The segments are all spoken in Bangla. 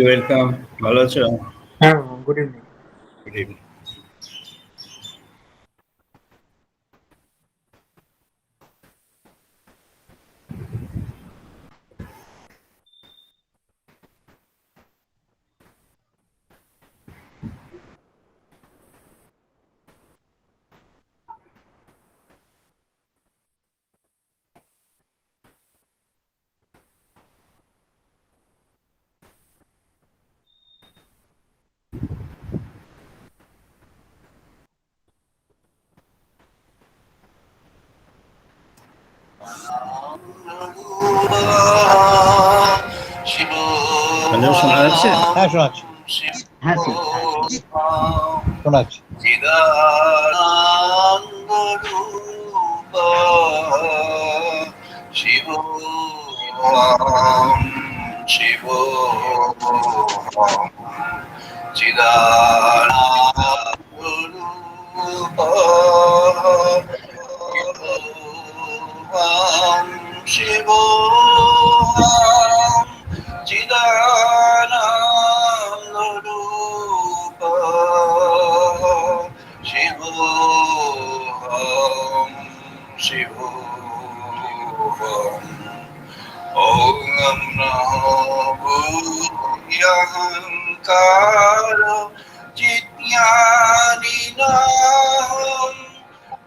ওয়েলকাম, ভালো আছো? হ্যাঁ, good evening. Good evening. Hello, শোনা যাচ্ছে? হ্যাঁ, শোনাচ্ছি। হ্যাঁ স্যার, শোনাচ্ছি। শিব শিব শিব চিদানন্দরূপ শিব শিব ॐ नमो भूयहंकार जिज्ञानिनाहं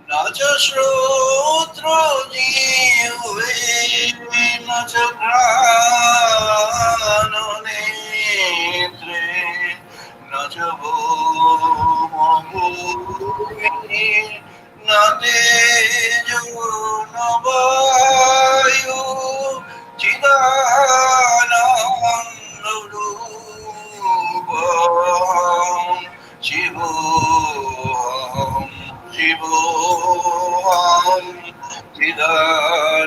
न च श्रोत्र जिह्वे न च घ्राणनेत्रे न च भूमि न तेजो न वायु चिदानन्दरूपं शिवोऽहं शिवोऽहं चिदानन्दरूपं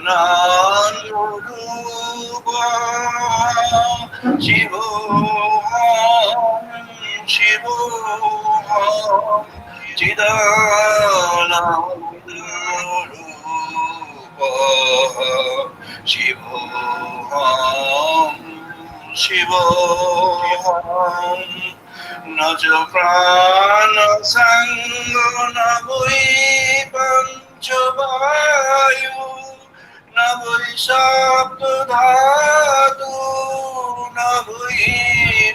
शिवोऽहं शिवोऽहं चिदानन्दरूपः शिवोऽहं शिवोऽहं न च प्राणसङ्गो न वै पञ्चवायु न वै सप्तधातु न वै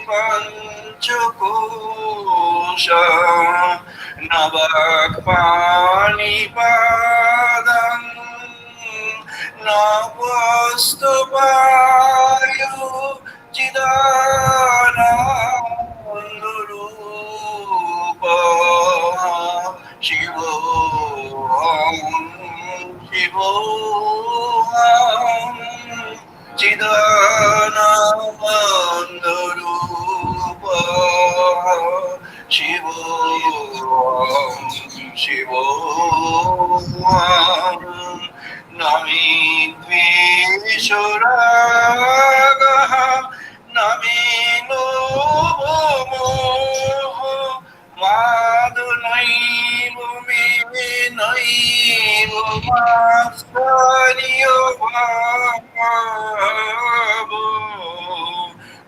पञ्चकोश न वाक्पाणिपादम् न वस्तुवायु चिदानन्दरूपः शिवोऽहं शिवोऽहं चिदानन्दरूपः शिवोऽहं शिवोऽहं न मे द्वेषरागः न मे लोभमोहो मादनैव मे नैव मात्सर्यभावो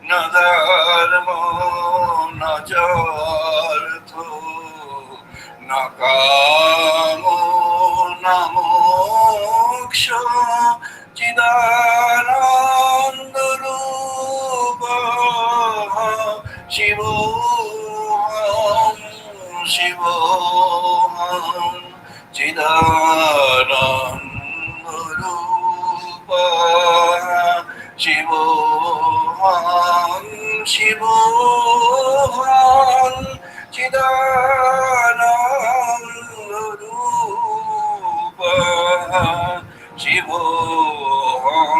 न धर्मो न चार्थो न कामो न मोक्षो चिदानन्दरूपः शिवोऽहं शिवोऽहं चिदानन्दरूपः शिवोऽहं शिवोऽहं चिदानन्दरूपः शिवोऽहं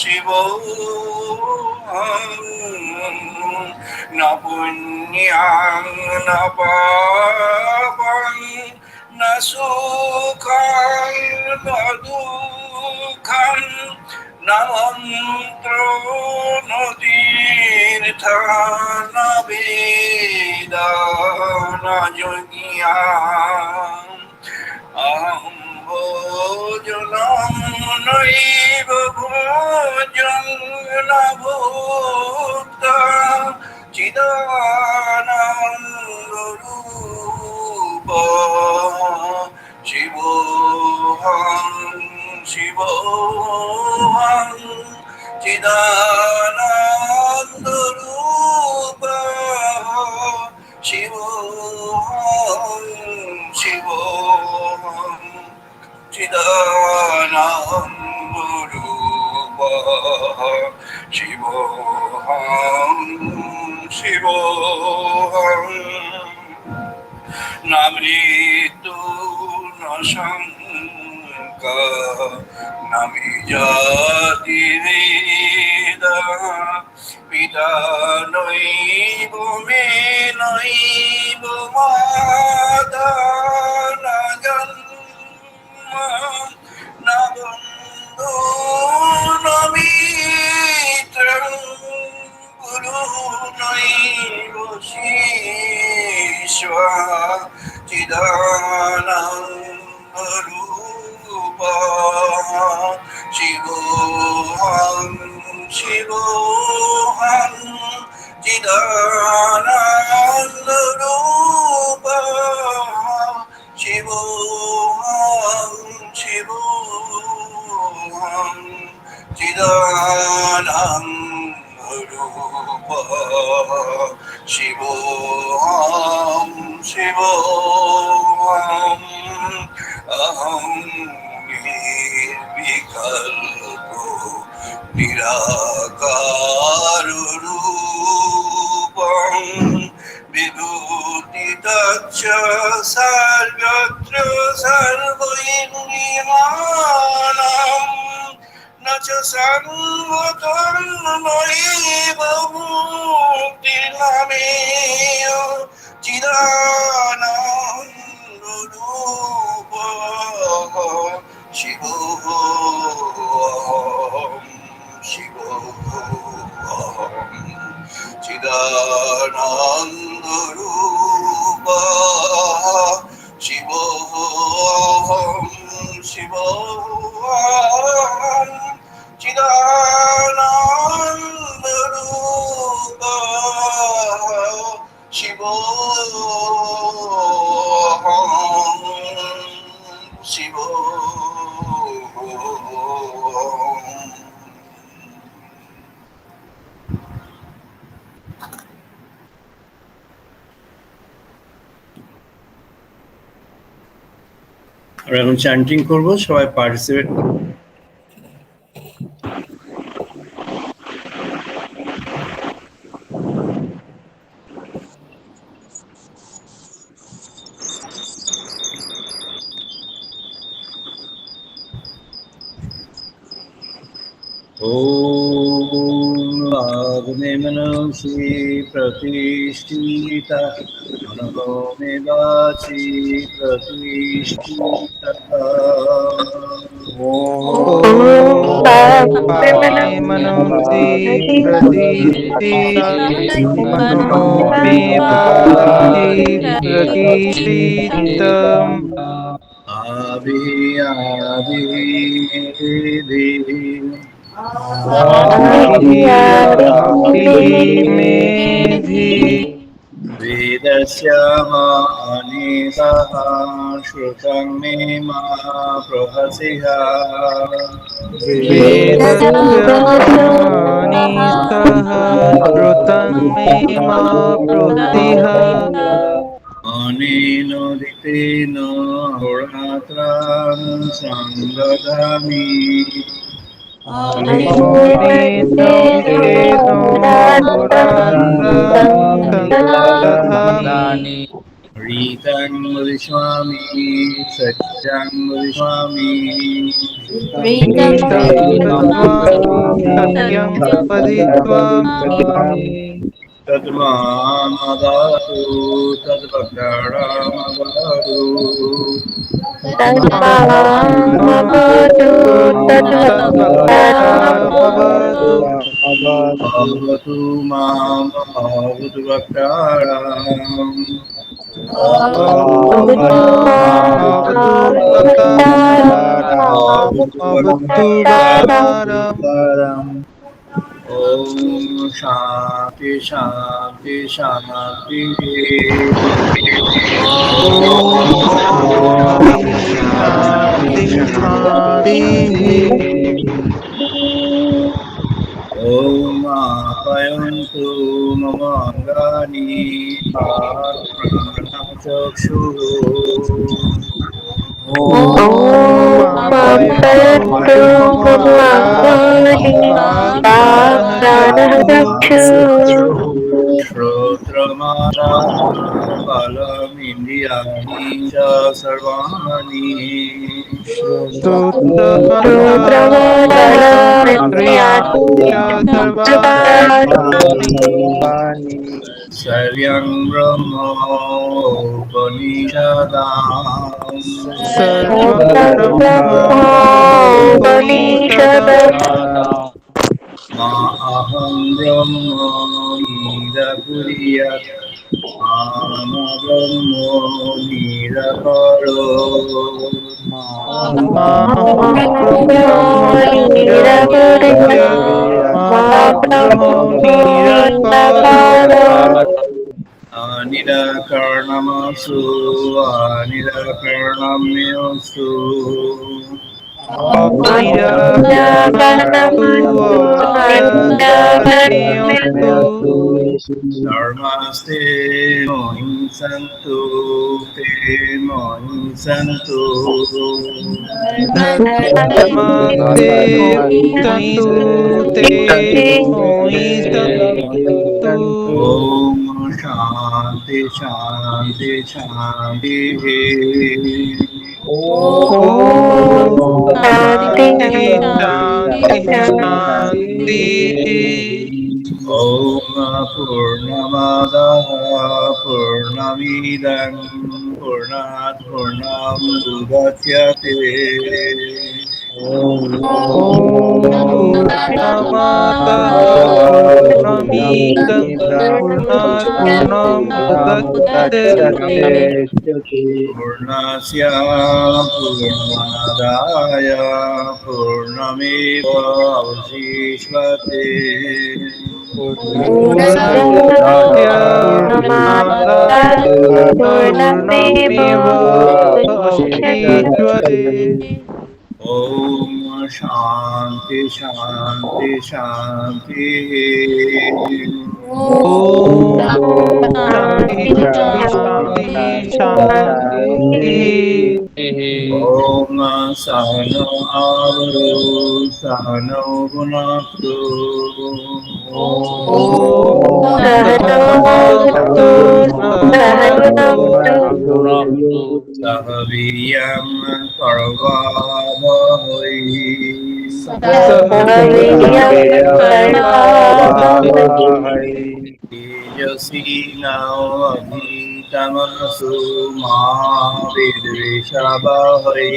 शिवोऽहं न पुण्यं न पापं न सुखं न दुःखं न मन्त्रो न तीर्थ न वेद न যোগিয়াম অহং ভোজনং নৈব ভোজন ন ভূতা চিদানন্দরূপ শিবোহং শিবোহং চিদানন্দরূপ শিবোহং শিবোহং চিদানন্দরূপ শিবোহং শিবোহং না মৃত্যু না শঙ্কা না বিজাতি বেদা পিতা নৈব মে নৈব মাতা না জন্ম না বন্ধু না মিত্রং গুরু নৈব শিষ্যা চিদানন্দরূপ শিবোহং শিবোহং চিদানন্দরূপ শিবোহং শিবোহং চিদানন্দরূপ শিবোহং শিবোহং অহং নির্বিকল্প নিরাকার রূপং বিভূতি তচ্চ সর্বত্র সর্বৈর্নিমানম ন চ সর্বতন্ময়ৈব মুক্তির্নামেয় চিদানন্দরূপ শিবোহং শিবোহং চিদানন্দরূপ শিবোহং শিবোহং চিদানন্দরূপ শিবোহং শিবোহং। আমরা এখন চ্যান্টিং করবো, সবাই পার্টিসিপেট করবো। मनसि प्रतिष्ठिता मनो मे वाचि प्रतिष्ठिता मनसि प्रतिष्ठिता मनो मे वाचि प्रतिष्ठितम् मेधि वेदस्य मानिसः श्रुतं मे मा प्रहसिः वेदस्य मानिसः श्रुतं मे मा प्रहसिः अनेन दितेन होरात्रां संदधामि रीतं वदिष्यामि सत्यं वदिष्यामि तद्मामदातु तद्वक्तारामदातु भवतु मां भवतु वक्ताराम् भवतु तथास्तु भवतु वरदानम् ओम शांति शांति शांति। ॐ शान्ति शान्ति शान्तिः ओम आप्यायन्तु मम अङ्गानि प्राणचक्षुः। ॐ आप्यायन्तु मम अङ्गानि प्राणचक्षुः श्रोत्रमादाफलमिन्द्रियाणि च सर्वाणि श्रोत्रमनः च सर्वाणि सर्वं ब्रह्मोपनिषदाम् सर्वं ब्रह्मोपनिषदम् मा अहं ब्रह्म निरकुर्यात् मा ब्रह्म निरकरोत् निराकरणमस्तु निराकरणमस्तु नमस्ते मोहि सन्तु ते मोहि सन्तु नमस्ते सन्तु ते मोहि सन्तु ओम शांति शांति शांति। ॐ शान्ति शान्ति शान्तिः ओम पूर्णमदः पूर्णमिदं पूर्णात् पूर्णमुदच्यते पूर्णमदः पूर्णमिदं पूर्णात् पूर्णमुदच्यते पूर्णस्य पूर्णमादाय पूर्णमेवावशिष्यते ओम शांति शांति शांति। ॐ शान्ति शान्ति शान्तिः ओम सहनो आवरु सहनो भुनक्तु सह वीर्यं करवावहै तेजस्विनावधीतमसु मा विद्विषावहै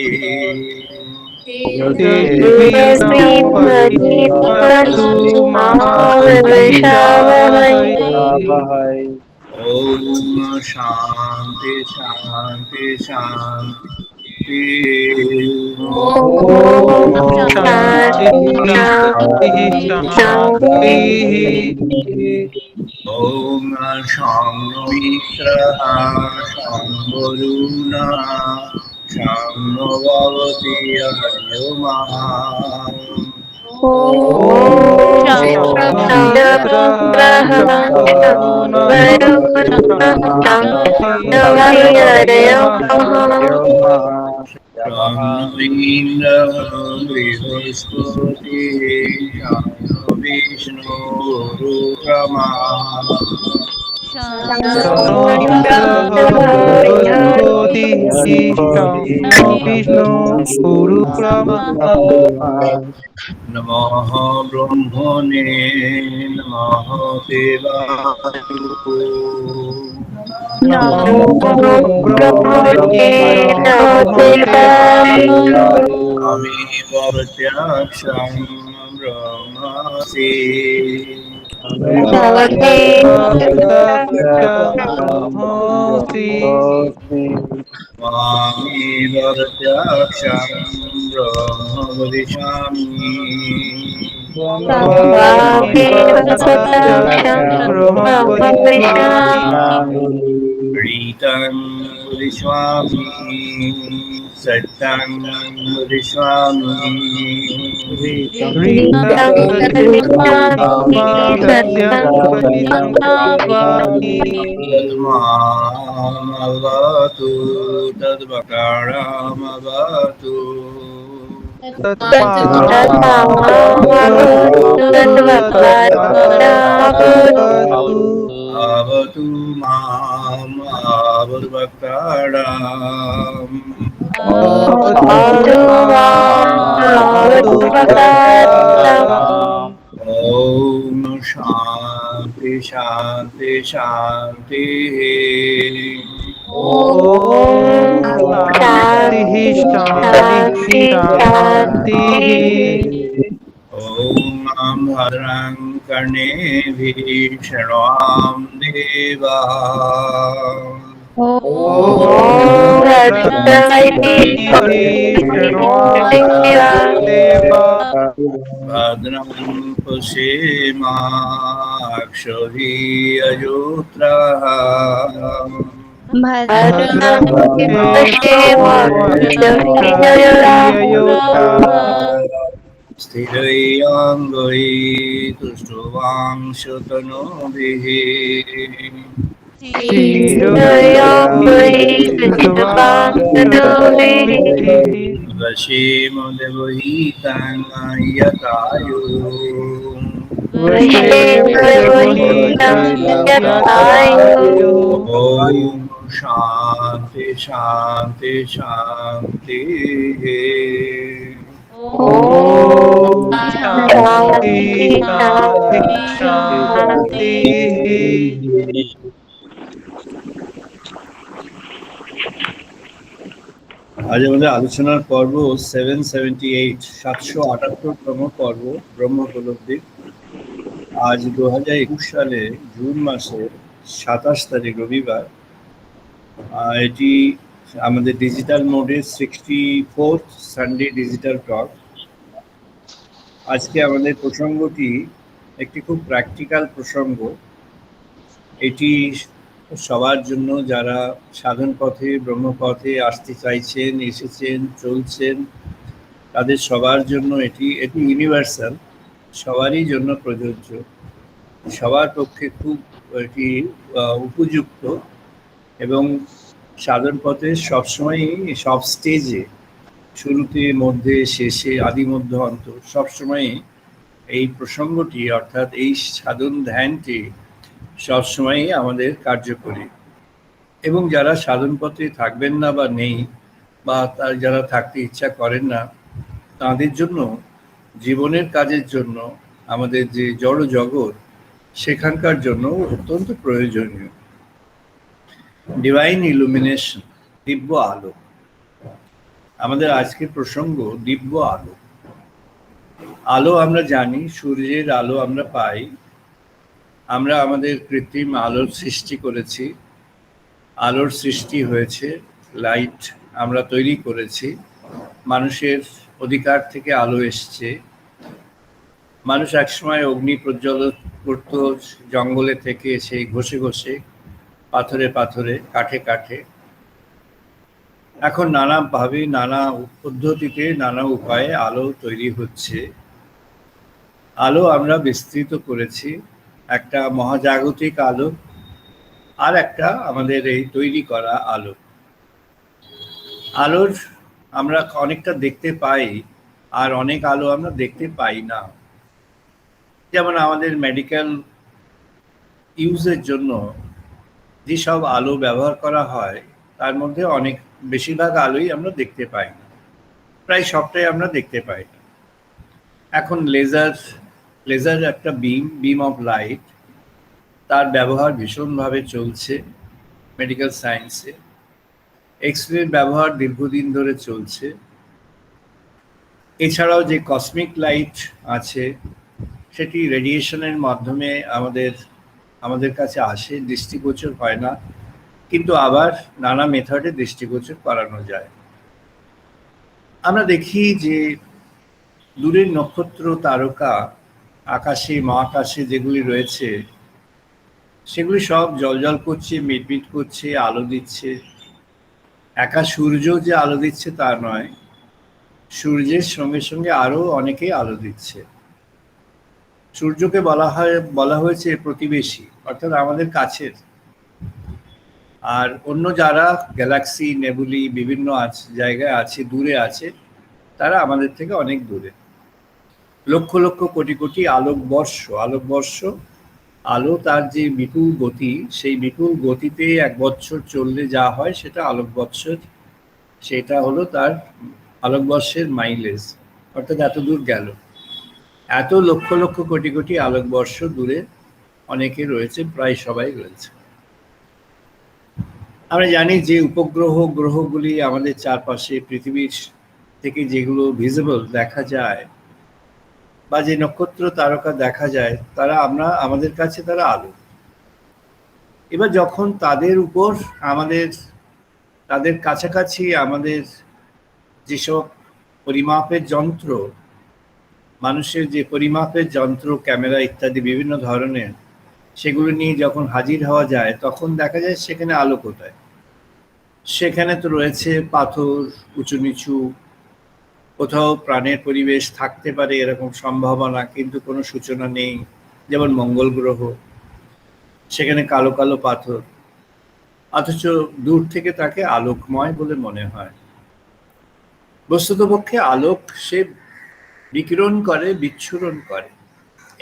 ओम शांति शांति शांति। ओम शम्नो मित्रः शम्भुरुना शम्नो भवति हरिओमः बृहस्पति विष्णु रुक्रमा नमः ब्रह्मणे नमः देवाय अमीव प्रत्यक्षं ब्रह्मासि भवते तत्त्वमसि मामेव प्रत्यक्षं ब्रह्म वदिष्यामि त्वमेव प्रत्यक्षं ब्रह्म वदिष्यामि रीतं वदिष्यामि सत्यं वदिष्यामि ऋतं वदिष्यामि सत्यं वदिष्यामि तद्मामवतु तद्वकारामवतु तत्त्वामवतु तद्वक्तारमवतु अवतु माम् आवद्वक्ताराम् अवतु मामवतु वक्तारम् ॐ शान्ति शान्ति शान्तिः ॐ शान्तिः शान्तिः शान्तिः ॐ भद्रं कर्णेभिः शृण्वाम देवाः ॐ भद्रं पश्येमाक्षभिर्यजोत्रः स्थिरैरङ्गैः तुष्टुवांशतनूभिः वशीम देवहितं यतायुः ॐ शान्ति शान्ति शान्तिः আজ আমাদের আলোচনার পর্ব 778 778তম পর্ব ব্রহ্ম উপলব্ধি। আজ 2021 সালে জুন মাসের 27 তারিখ রবিবার। এটি আমাদের ডিজিটাল মোডে 64th সানডে ডিজিটাল টক। আজকে আমাদের প্রসঙ্গটি একটি খুব প্র্যাকটিক্যাল প্রসঙ্গ। এটি সবার জন্য যারা সাধন পথে ব্রহ্মপথে আসতে চাইছেন, এসেছেন, চলছেন, তাদের সবার জন্য এটি ইউনিভার্সাল, সবারই জন্য প্রযোজ্য, সবার পক্ষে খুব এটি উপযুক্ত এবং সাধন পথে সবসময়ই সব স্টেজে, শুরুতে, মধ্যে, শেষে, আদি মধ্য অন্ত, সবসময়ই এই প্রসঙ্গটি অর্থাৎ এই সাধন ধ্যানটি সবসময়ই আমাদের কার্যকরী। এবং যারা সাধন পথে থাকবেন না বা নেই, বা তার যারা থাকতে ইচ্ছা করেন না, তাদের জন্য জীবনের কাজের জন্য আমাদের যে জড় জগৎ সেখানকার জন্য অত্যন্ত প্রয়োজনীয়। ডিভাইন ইলুমিনেশন, দিব্য আলো। আমাদের আজকের প্রসঙ্গ দিব্য আলো। আলো আমরা জানি, সূর্যের আলো আমরা পাই। আমরা আমাদের কৃত্রিম আলোর সৃষ্টি করেছি, আলোর সৃষ্টি হয়েছে, লাইট আমরা তৈরি করেছি, মানুষের অধিকার থেকে আলো এসছে। মানুষ একসময় অগ্নি প্রজ্বলন করত জঙ্গলে থেকে, সেই ঘষে ঘষে, পাথরে পাথরে, কাঠে কাঠে। এখন নানাভাবে, নানা পদ্ধতিতে, নানা উপায়ে আলো তৈরি হচ্ছে। আলো আমরা বিস্তৃত করেছি, একটা মহাজাগতিক আলো আর একটা আমাদের এই তৈরি করা আলো। আলোর আমরা অনেকটা দেখতে পাই, আর অনেক আলো আমরা দেখতে পাই না। যেমন আমাদের মেডিকেল ইউজের জন্য যেসব আলো ব্যবহার করা হয় তার মধ্যে অনেক বেশিরভাগ আলোই আমরা দেখতে পাই না, প্রায় সবটাই আমরা দেখতে পাই না। এখন লেজার একটা বিম অফ লাইট, তার ব্যবহার ভীষণভাবে চলছে মেডিকেল সায়েন্সে। এক্সরের ব্যবহার দীর্ঘদিন ধরে চলছে। এছাড়াও যে কসমিক লাইট আছে, সেটি রেডিয়েশনের মাধ্যমে আমাদের কাছে আসে, দৃষ্টিগোচর হয় না, কিন্তু আবার নানা মেথডে দৃষ্টিগোচর করানো যায়। আমরা দেখি যে দূরের নক্ষত্র, তারকা, আকাশে মহাকাশে যেগুলি রয়েছে সেগুলি সব জ্বলজ্বল করছে, মিটমিট করছে, আলো দিচ্ছে। একা সূর্য যে আলো দিচ্ছে তা নয়, সূর্যের সঙ্গে সঙ্গে আরো অনেকেই আলো দিচ্ছে। সূর্যকে বলা হয়েছে প্রতিবেশী, অর্থাৎ আমাদের কাছের। আর অন্য যারা গ্যালাক্সি, নেবুলি বিভিন্ন জায়গায় আছে, দূরে আছে, তারা আমাদের থেকে অনেক দূরে। লক্ষ লক্ষ কোটি কোটি আলোকবর্ষ, আলো তার যে বিপুল গতি, সেই বিপুল গতিতে 1 বছর চললে যা হয় সেটা আলোক বৎসর, সেটা হলো তার আলোকবর্ষের মাইলেজ, অর্থাৎ এত দূর গেল। এত লক্ষ লক্ষ কোটি কোটি আলোকবর্ষ দূরে অনেকে রয়েছে, প্রায় সবাই রয়েছে। আমরা জানি যে উপগ্রহ, গ্রহগুলি আমাদের চারপাশে পৃথিবীর থেকে যেগুলো ভিজিবল দেখা যায়, বা যে নক্ষত্র তারকা দেখা যায়, আমাদের কাছে তারা আলো। এবার যখন তাদের উপর তাদের কাছাকাছি আমাদের যেসব পরিমাপের যন্ত্র, মানুষের যে পরিমাপের যন্ত্র, ক্যামেরা ইত্যাদি বিভিন্ন ধরনের, সেগুলো নিয়ে যখন হাজির হওয়া যায়, তখন দেখা যায় সেখানে আলো কোথায়। সেখানে তো রয়েছে পাথর, উঁচু নিচু, কোথাও প্রাণের পরিবেশ থাকতে পারে এরকম সম্ভাবনা, কিন্তু কোনো সূচনা নেই। যেমন মঙ্গল গ্রহ, সেখানে কালো কালো পাথর, অথচ দূর থেকে তাকে আলোকময় বলে মনে হয়। বস্তুতপক্ষে আলোক সে বিকিরণ করে, বিচ্ছুরণ করে,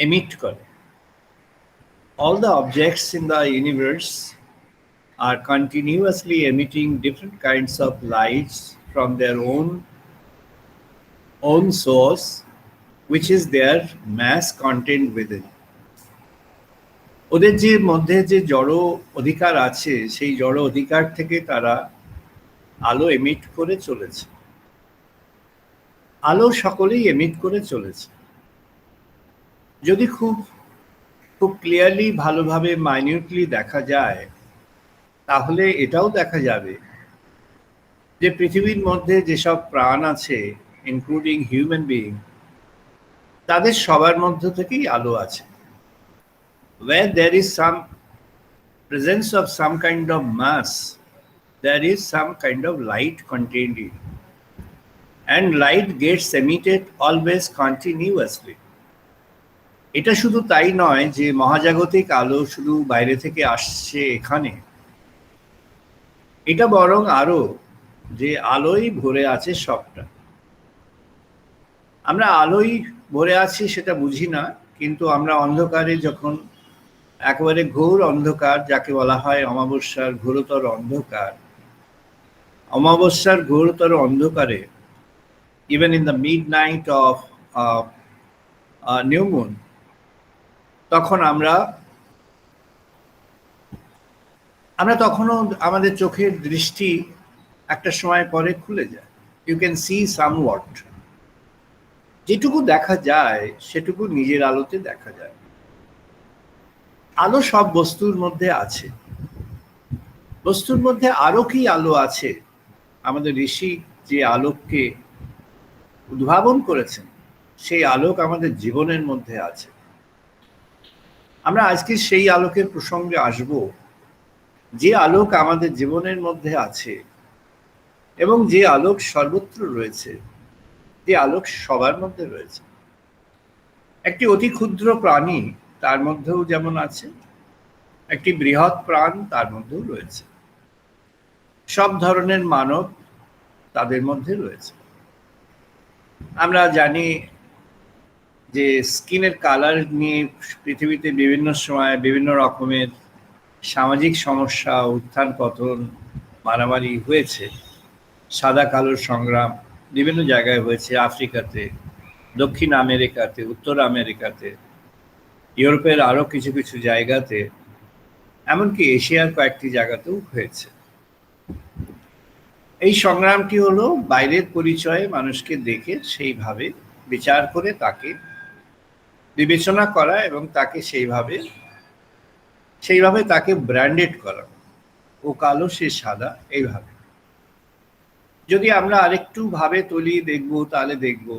এমিট করে। All the objects in the universe are continuously emitting different kinds of lights from their own source, which is their mass content within. ওদের যে মধ্যে যে জড় অধিকার আছে, সেই জড় অধিকার থেকে তারা আলো এমিট করে চলেছে। আলো সকলেই এমিট করে চলেছে। যদি খুব ক্লিয়ারলি, ভালোভাবে, মাইনিউটলি দেখা যায়, তাহলে এটাও দেখা যাবে যে পৃথিবীর মধ্যে যেসব প্রাণ আছে, ইনক্লুডিং হিউম্যান বিইং, তাদের সবার মধ্য থেকেই আলো আছে। Where there is some presence of some kind of mass, there is some kind of light contained in, and light gets emitted always continuously. এটা শুধু তাই নয় যে মহাজাগতিক আলো শুধু বাইরে থেকে আসছে এখানে, এটা বরং আরো যে আলোই ভরে আছে সবটা। আমরা আলোই ভরে আছি সেটা বুঝি না, কিন্তু আমরা অন্ধকারে, যখন একেবারে ঘোর অন্ধকার, যাকে বলা হয় অমাবস্যার ঘোরতর অন্ধকার, অমাবস্যার ঘোরতর অন্ধকারে, even in the mid night of new moon, তখন আমরা তখনও আমাদের চোখের দৃষ্টি একটা সময় পরে খুলে যায়। ইউ ক্যান সি সামওয়াট, যেটুকু দেখা যায় সেটুকু নিজের আলোতে দেখা যায়। আলো সব বস্তুর মধ্যে আছে। বস্তুর মধ্যে আরো কি আলো আছে? আমাদের ঋষি যে আলোককে উদ্ভাবন করেছেন, সেই আলোক আমাদের জীবনের মধ্যে আছে। আমরা আজকে সেই আলোকের প্রসঙ্গে আসব, যে আলোক আমাদের জীবনের মধ্যে আছে এবং যে আলোক সর্বত্র রয়েছে, যে আলোক সবার মধ্যে রয়েছে। একটি অতি ক্ষুদ্র প্রাণী তার মধ্যেও যেমন আছে, একটি বৃহৎ প্রাণ তার মধ্যেও রয়েছে। সব ধরনের মানব তাদের মধ্যে রয়েছে। আমরা জানি যে স্কিনের কালার নিয়ে পৃথিবীতে বিভিন্ন সময় বিভিন্ন রকমের সামাজিক সমস্যা, উত্থান পতন, মারামারি হয়েছে। সাদা কালোর সংগ্রাম বিভিন্ন জায়গায় হয়েছে, আফ্রিকাতে, দক্ষিণ আমেরিকাতে, উত্তর আমেরিকাতে, ইউরোপের আরো কিছু কিছু জায়গাতে, এমনকি এশিয়ার কয়েকটি জায়গাতেও হয়েছে। এই সংগ্রামটি হলো বাইরের পরিচয়ে মানুষকে দেখে সেইভাবে বিচার করে তাকে বিবেচনা করা এবং তাকে সেইভাবে তাকে ব্র্যান্ডেড করা, ও কালো সে সাদা, এইভাবে। যদি আমরা আরেকটু ভাবে তলিয়ে দেখব তাহলে দেখব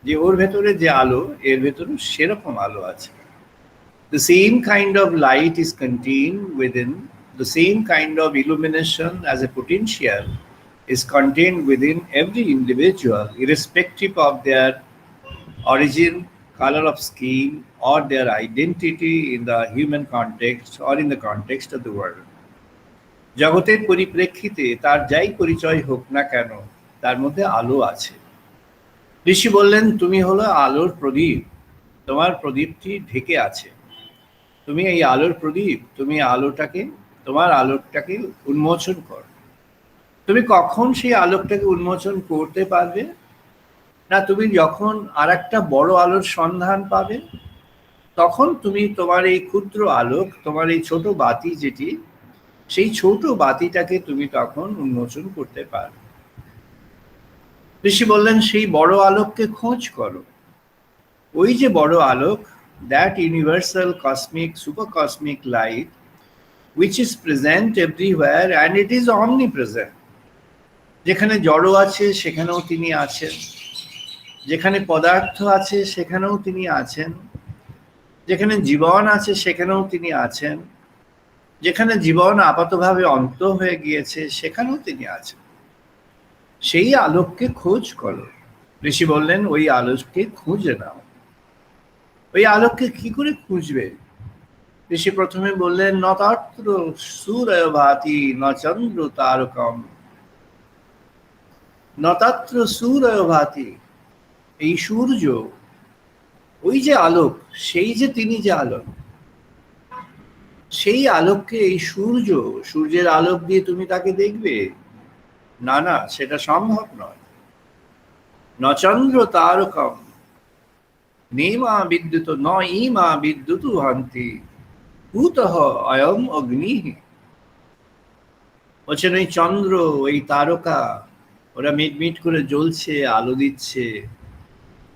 যে ওর ভেতরে যে আলো, এর ভেতরে সেরকম আলো আছে। The same kind of light is contained within, the same kind of illumination as a potential is contained within every individual, irrespective of their origin, color of skin, or their identity in the human context or in the context of the world. জগতের পরিপ্রেক্ষিতে তার যাই পরিচয় হোক না কেন, তার মধ্যে আলো আছে। ঋষি বললেন, তুমি হলো আলোর প্রদীপ, তোমার প্রদীপটি ঢেকে আছে। তুমি এই আলোর প্রদীপ, তুমি তোমার আলোকটাকে উন্মোচন কর। তুমি কখন সেই আলোকটাকে উন্মোচন করতে পারবে? না, তুমি যখন আর একটা বড় আলোর সন্ধান পাবে, তখন তুমি তোমার এই ক্ষুদ্র আলোক, তোমার এই ছোট বাতি যেটি, সেই ছোট বাতিটাকে তুমি তখন উন্মোচন করতে পারবে। ঋষি বললেন, সেই বড় আলোককে খোঁজ করো। ওই যে বড় আলোক, that universal cosmic super cosmic light which is present everywhere and it is omnipresent. যেখানে জড় আছে সেখানেও তিনি আছেন, যেখানে পদার্থ আছে সেখানেও তিনি আছেন, যেখানে জীবন আছে সেখানেও তিনি আছেন, যেখানে জীবন আপাতভাবে অন্ত হয়ে গিয়েছে সেখানেও তিনি আছেন। সেই আলোককে খোঁজ করো। ঋষি বললেন, ওই আলোককে খুঁজে নাও। ওই আলোককে কি করে খুঁজবে? ঋষি প্রথমে বললেন, ন তত্র সূরয় ভাতি ন চন্দ্র তারকম। ন তত্র সূরয় ভাতি, এই সূর্য, ওই যে আলোক, সেই যে তিনি যে আলোক, সেই আলোককে, এই সূর্যের আলোক দিয়ে তুমি তাকে দেখবে? না না, সেটা সম্ভব নয়। ন চন্দ্র তারকম নেমা বিদ্যুৎ ন ইমা বিদ্যুৎ হান্তি ভূতঃ অয়ম অগ্নি। বলছেন, ওই চন্দ্র, ওই তারকা, ওরা মিটমিট করে জ্বলছে, আলো দিচ্ছে।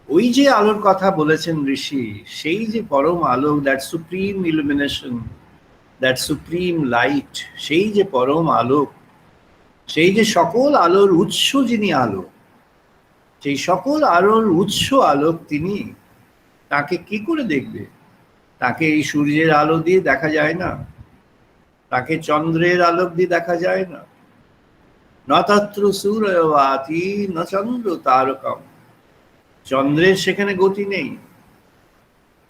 ওই যে আলোর কথা বলেছেন ঋষি, সেই যে পরম আলো, that supreme illumination, that supreme light, সেই যে পরম আলোক, সেই যে সকল আলোর উৎস যিনি আলো, সেই সকল আলোর উৎস আলোক তিনি, তাকে কি করে দেখবে? তাকে এই সূর্যের আলো দিয়ে দেখা যায় না, তাকে চন্দ্রের আলোক দিয়ে দেখা যায় না। ন তত্র সূরয় ভাতি ন চন্দ্র তারকম। চন্দ্রের সেখানে গতি নেই,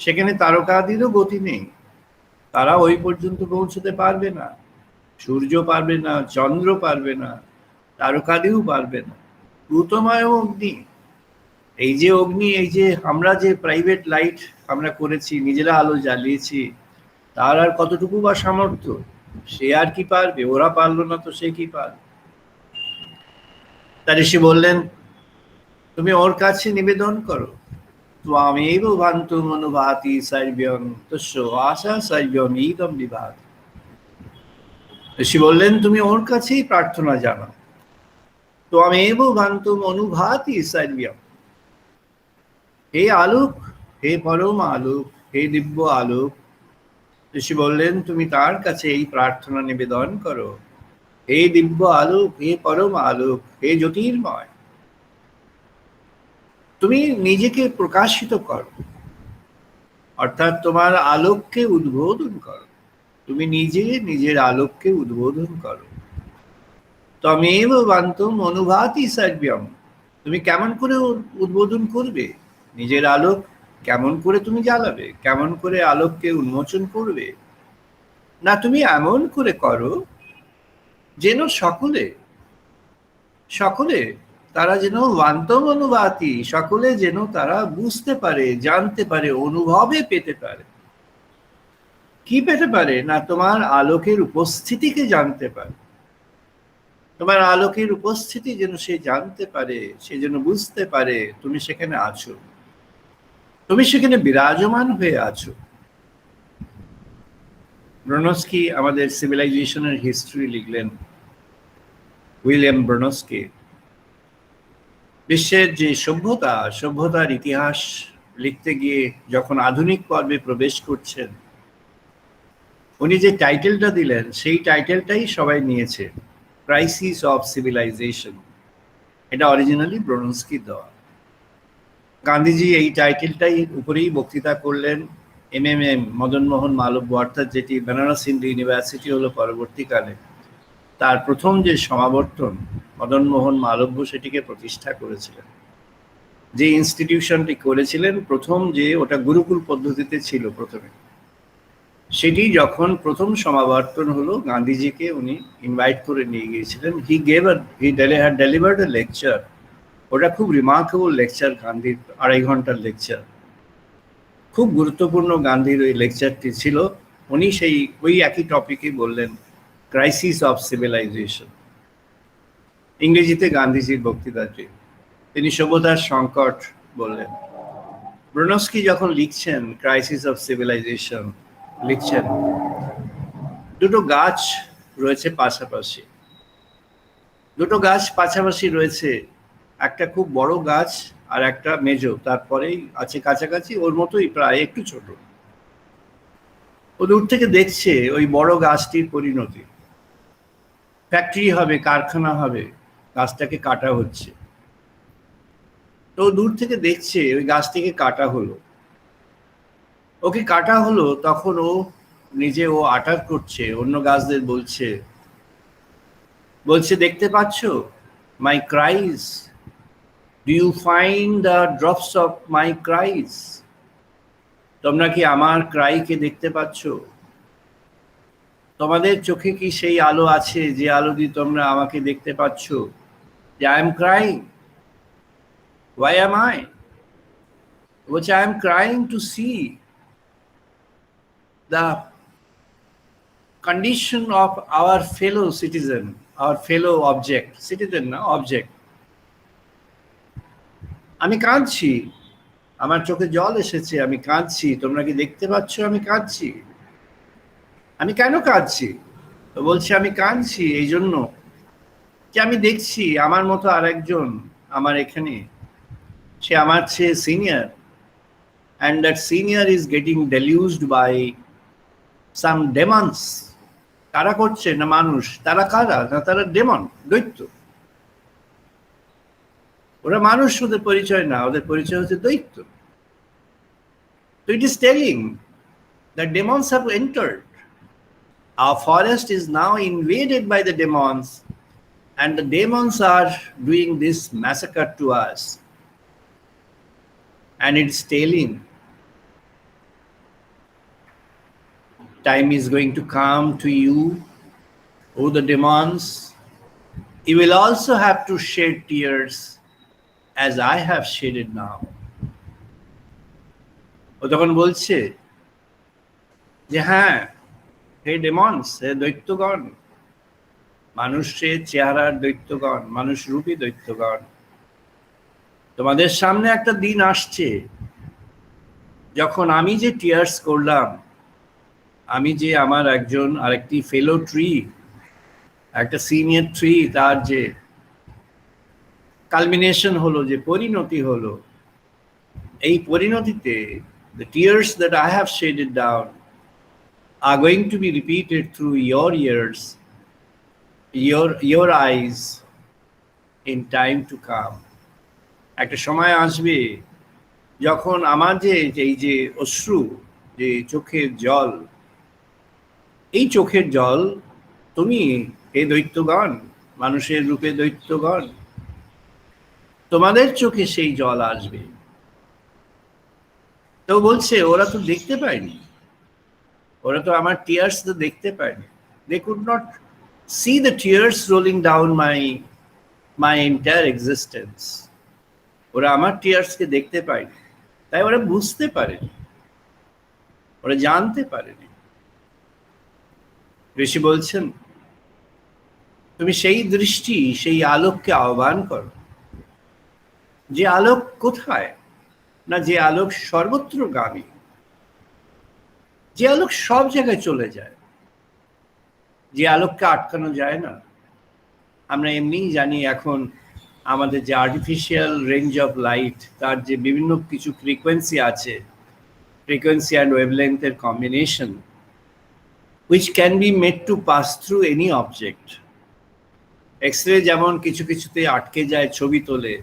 সেখানে তারকাদিরও গতি নেই, তারা ওই পর্যন্ত পৌঁছতে পারবে না। সূর্য পারবে না, চন্দ্র পারবে না, তারকাদিও পারবে না। ভূতময় অগ্নি, এই যে অগ্নি, এই যে আমরা যে প্রাইভেট লাইট আমরা করেছি, নিজেরা আলো জ্বালিয়েছি, তার আর কতটুকু বা সামর্থ্য? সে আর কি পারবে? ওরা পারলো না তো সে কি পারবে? তার ঋষি বললেন, তুমি ওর কাছে নিবেদন করো। ত্বামেব ভান্তুম অনুভাতি সর্বং তস্য আশা সর্বং ইদম বিভাত। ঋষি বললেন, তুমি ওর কাছেই প্রার্থনা জানাও। ত্বামেব ভান্তুম অনুভাতি সর্বং, হে আলোক, হে পরম আলোক, হে দিব্য আলোক। ঋষি বললেন, তুমি তার কাছে এই প্রার্থনা নিবেদন করো, হে দিব্য আলোক, হে পরম আলোক, হে জ্যোতির্ময়, তুমি নিজেকে প্রকাশিত করো, অর্থাৎ তোমার আলোককে উদ্বোধন করো। তুমি নিজে নিজের আলোককে উদ্বোধন করো। তমেব বান্তম অনুভাতি সর্বম, তুমি কেমন করে উদ্বোধন করবে? নিজের আলোক কেমন করে তুমি জ্বালাবে? কেমন করে আলোককে উন্মোচন করবে? না, তুমি এমন করে করো যেন সকলে তারা যেন বান্তম অনুভাতি, সকলে যেন তারা বুঝতে পারে, জানতে পারে, অনুভবে পেতে পারে। কি পেতে পারে? না, তোমার আলোকের উপস্থিতিকে জানতে পারে। তোমার আলোকের উপস্থিতি যেন সে জানতে পারে, সে যেন বুঝতে পারে তুমি সেখানে আছো, তুমি সেখানে বিরাজমান হয়ে আছো। ব্রনস্কি আমাদের সিভিলাইজেশনের হিস্ট্রি লিখলেন, উইলিয়াম ব্রনস্কি। বিশ্বের যে সভ্যতার ইতিহাস লিখতে গিয়ে যখন আধুনিক পর্বে প্রবেশ করছেন, উনি যে টাইটেলটা দিলেন সেই টাইটেলটাই সবাই নিয়েছে, ক্রাইসিস অফ সিভিলাইজেশন। এটা অরিজিনালি ব্রোনস্কি দেওয়া। গান্ধীজি এই টাইটেলটাই উপরেই বক্তৃতা করলেন। MMM মদন মোহন মালব্য, অর্থাৎ যেটি বেনারস হিন্দু ইউনিভার্সিটি হলো পরবর্তীকালে, তার প্রথম যে সমাবর্তন মদন মোহন মালব্য সেটিকে প্রতিষ্ঠা করেছিলেন। যে ইনস্টিটিউশনটি করেছিলেন প্রথম, যে ওটা গুরুকুল পদ্ধতিতে ছিল প্রথমে, সেটি যখন প্রথম সমাবর্তন হলো গান্ধীজিকে উনি ইনভাইট করে নিয়ে গিয়েছিলেন। হি had delivered a lecture. ওটা খুব রিমার্কেবল লেকচার, গান্ধীর 2.5 ঘন্টার লেকচার, খুব গুরুত্বপূর্ণ গান্ধীর ওই লেকচারটি ছিল। উনি সেই ওই একই টপিকে বললেন, ক্রাইসিস অফ সিভিলাইজেশন। ইংরেজিতে গান্ধীজির বক্তৃতাটি, তিনি সভ্যতার সংকট বললেন। ব্রোনস্কি যখন লিখছেন ক্রাইসিস অফ সিভিলাইজেশন, লিখছেন দুটো গাছ রয়েছে পাশাপাশি, দুটো গাছ পাশাপাশি রয়েছে, একটা খুব বড় গাছ আর একটা মেজো, তারপরেই আছে কাছাকাছি, ওর মতোই প্রায় একটু ছোট। ও দূর থেকে দেখছে ওই বড় গাছটির পরিণতি, ফ্যাক্টরি হবে, কারখানা হবে, গাছটাকে কাটা হচ্ছে। তো দূর থেকে দেখছে ওই গাছটিকে কাটা হলো, ওকে কাটা হলো, তখন ও নিজে আটার করছে, অন্য গাছদের বলছে দেখতে পাচ্ছ my cries, do you find the drops of my cries? তোমরা কি আমার ক্রাইকে দেখতে পাচ্ছ? তোমাদের চোখে কি সেই আলো আছে যে আলো দিয়ে তোমরা আমাকে দেখতে পাচ্ছ যে I am crying? Why am I? Which I am crying to see the condition of our fellow citizen, our fellow object, citizen না object. আমি কাঁদছি, আমার চোখে জল এসেছে, আমি কাঁদছি, তোমরা কি দেখতে পাচ্ছ আমি কাঁদছি? আমি কেন কাঁদছি? তো বলছে আমি কাঁদছি এই জন্য যে আমি দেখছি আমার মতো আরেকজন আমার এখানে, সে আমার চেয়ে senior, and that senior is getting deluged by some demons. কারা করছে? না মানুষ। তারা কারা? না তারা ডেমন, দৈত্য। ওরা মানুষ, ওদের পরিচয় না, ওদের পরিচয় হচ্ছে দৈত্য। So it is telling that demons have entered. Our forest is now invaded by the demons, and the demons are doing this massacre to us. And it's telling time is going to come to you, oh the demons, you will also have to shed tears as I have shedded now. ও তখন বলছে যে হ্যাঁ হে ডেমনস, হে দৈত্যগণ, মানুষের চেহারার দৈত্যগণ, মানুষ রূপী দৈত্যগণ, তোমাদের সামনে একটা দিন আসছে যখন আমি যে টিয়ার্স করলাম, আমি যে আমার একজন আরেকটি ফেলো ট্রি, একটা সিনিয়র ট্রি, তার যে কালমিনেশন হলো, যে পরিণতি হলো, এই পরিণতিতে the tears that I have shedded down are going to be repeated through your ears, your eyes in time to come. একটা সময় আসবে যখন আমার যে এই যে অশ্রু, যে চোখের জল, এই চোখের জল তুমি হে দৈত্যগণ, মানুষের রূপে দৈত্যগণ, তোমাদের চোখে সেই জল আসবে। তো বলছে ওরা তো দেখতে পায়নি, ওরা তো আমার টিয়ার্স তো দেখতে পায়নি। They could not see the tears rolling down my entire existence. ওরা আমার টিয়ার্সকে দেখতে পায়নি, তাই ওরা বুঝতে পারেনি, ওরা জানতে পারেনি। ঋষি বলছেন তুমি সেই দৃষ্টি, সেই আলোককে আহ্বান করো। যে আলোক কোথায়? না, যে আলোক সর্বত্রগামী, যে আলোক সব জায়গায় চলে যায়, যে আলোককে আটকানো যায় না। আমরা এমনিই জানি এখন আমাদের যে আর্টিফিশিয়াল রেঞ্জ অফ লাইট, তার যে বিভিন্ন কিছু ফ্রিকোয়েন্সি আছে, ফ্রিকোয়েন্সি অ্যান্ড ওয়েভলেন্থের combination, which can be made to pass through any object. X-ray যেমন কিছু কিছুতে আটকে যায়, ছবি তোলে,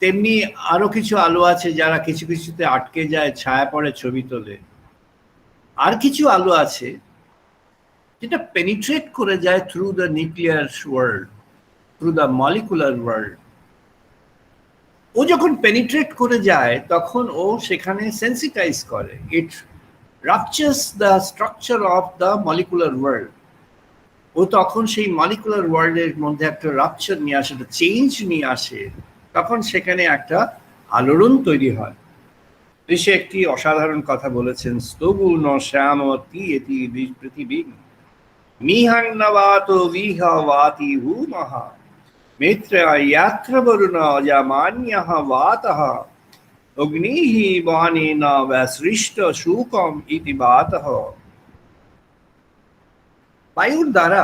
তেমনি আরো কিছু আলো আছে যারা কিছু কিছুতে আটকে যায়, ছায়া পড়ে, ছবি তোলে। আর কিছু আলো আছে যেটা পেনিট্রেট করে যায় through the nuclear world, through the molecular world. ও যখন পেনিট্রেট করে যায় তখন ও সেখানে সেন্সিটাইজ করে, it ruptures the structure of the molecular world. ও তখন সেই মলিকুলার ওয়ার্ল্ডের মধ্যে একটা রাপচার নিয়ে আসে, একটা চেঞ্জ নিয়ে আসে, তখন সেখানে একটা আলোড়ন তৈরি হয়। ঋষি একটি অসাধারণ কথা বলেছেন, স্তবু ন শ্যামতি এতি পৃথিবী মিহান্নবাত বিহবাতি ভূমহা মিত্রায়াত্র বরুণ অজামান্যঃ বাতঃ অগ্নিঃ বাণেন ব্যসৃষ্ট শুকম ইতি বাতঃ। বায়ুর দ্বারা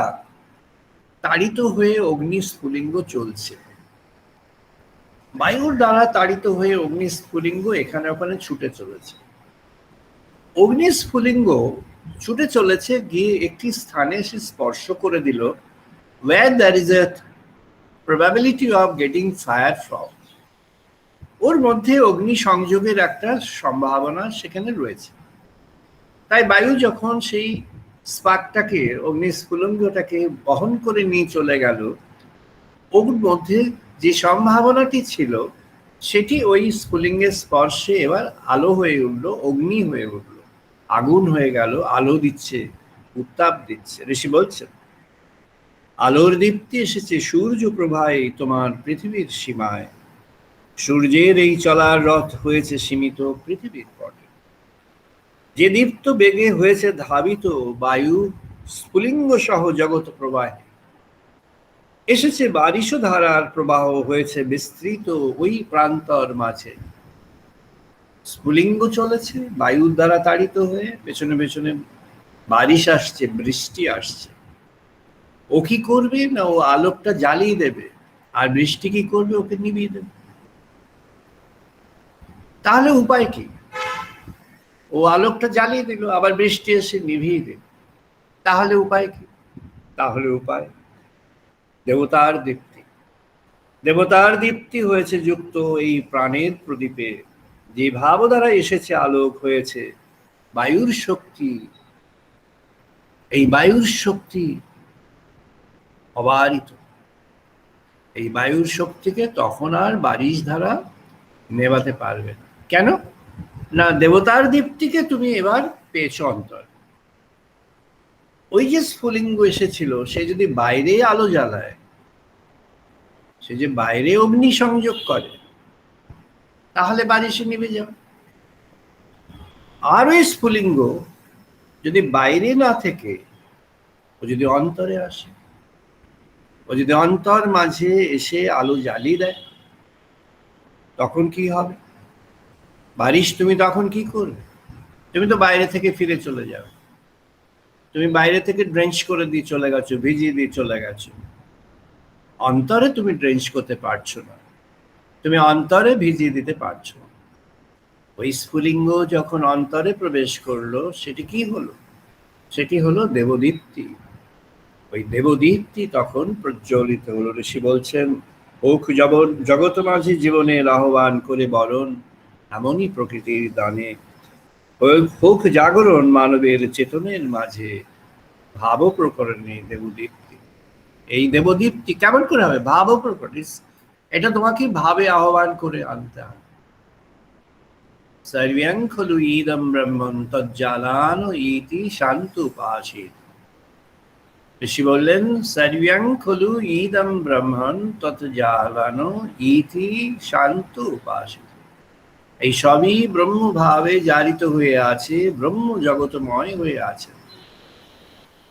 তাড়িত হয়ে অগ্নি স্ফুলিঙ্গ চলছে, বায়ুর দ্বারা তাড়িত হয়ে অগ্নি স্ফুলিঙ্গ এখানে ওখানে ছুটে চলেছে। অগ্নি স্ফুলিঙ্গ ছুটে চলেছে, গিয়ে একটি স্থানে এসে স্পর্শ করে দিল, where there is a probability of getting fire from, ওর মধ্যে অগ্নি সংযোগের একটা সম্ভাবনা সেখানে রয়েছে। তাই বায়ু যখন সেই স্পার্কটাকে, অগ্নি স্ফুলিঙ্গটাকে বহন করে নিয়ে চলে গেল, ওর মধ্যে যে সম্ভাবনাটি ছিল সেটি ওই স্ফুলিঙ্গের স্পর্শে এবার আলো হয়ে উঠলো, অগ্নি হয়ে উঠলো, আগুন হয়ে গেল, আলো দিচ্ছে, উত্তাপ দিচ্ছে। ঋষি বলছেন, আলোর দীপ্তি এসেছে সূর্য প্রভায় তোমার পৃথিবীর সীমায়, সূর্যের এই চলার রথ হয়েছে সীমিত পৃথিবীর পটে, যে দীপ্ত বেগে হয়েছে ধাবিত বায়ু স্ফুলিঙ্গ সহ জগৎ প্রবাহে, এসেছে বারিশ ধারার প্রবাহ হয়েছে বিস্তৃত ওই প্রান্তর মাঝে। স্ফুলিঙ্গ চলেছে বায়ুর দ্বারা তাড়িত হয়ে, পেছনে পেছনে বারিশ আসছে, বৃষ্টি আসছে। ও কি করবে না, ও আলোকটা জ্বালিয়ে দেবে, আর বৃষ্টি কি করবে, ওকে নিভিয়ে দেবে। তাহলে উপায় কি? ও আলোকটা জ্বালিয়ে দিল, আবার বৃষ্টি এসে নিভিয়ে দিল, তাহলে উপায় কি? তাহলে উপায় দেবতার দীপ্তি। দেবতার দীপ্তি হয়েছে যুক্ত এই প্রাণের প্রদীপে, যে ভাব দ্বারা এসেছে আলোক হয়েছে বায়ুর শক্তি। এই বায়ুর শক্তি অবারিত, এই বায়ুর শক্তিকে তখন আর বারিশ ধারা নেভাতে পারবে না। কেন না, দেবতার দীপ্তিকে তুমি এবার পেয়েছ অন্তর। ওই যে স্ফুলিঙ্গ এসেছিল, সে যদি বাইরে আলো জ্বালায়, সে যে বাইরে অগ্নি সংযোগ করে, তাহলে বারিশে নিভে যাবে। আর ওই স্ফুলিঙ্গ যদি বাইরে না থেকে ও যদি অন্তরে আসে, ও যদি অন্তর মাঝে এসে আলো জ্বালিয়ে দেয়, তখন কি হবে? বারিশ তুমি তখন কি করবে? তুমি তো বাইরে থেকে ফিরে চলে যাবে, তুমি বাইরে থেকে ড্রেঞ্চ করে দিয়ে চলে গেছো, ভিজিয়ে দিয়ে চলে গেছো। অন্তরে তুমি ড্রেঞ্চ করতে পারছো না, তুমি অন্তরে ভিজিয়ে দিতে পারছো। ওই স্ফুলিঙ্গ যখন অন্তরে প্রবেশ করলো, সেটি কি হলো? সেটি হলো দেবদীপ্তি। ওই দেবদীপ্তি তখন প্রজ্বলিত হলো। ঋষি বলছেন, হোক জগৎ মাঝে জীবনের আহ্বান করে বরণ, এমনই প্রকৃতির দানে হোক জাগরণ মানবের চেতনের মাঝে, ভাব প্রকরণে দেবদীপ্তি। এই দেবদীপ্তি কেমন করে হবে? ভাব প্রকট, এটা তোমাকে ভাবে আহ্বান করে আনতে হবে। সর্বং খলু ইদম ব্রহ্মণ তজ্জালানো ইতি শান্ত উপাসিত। ঋষি বললেন, সর্বং খলু ইদম ব্রহ্মণ তজ্জালানো ইতি শান্ত উপাসিত। এই সবই ব্রহ্মভাবে জারিত হয়ে আছে, ব্রহ্ম জগৎময় হয়ে আছে।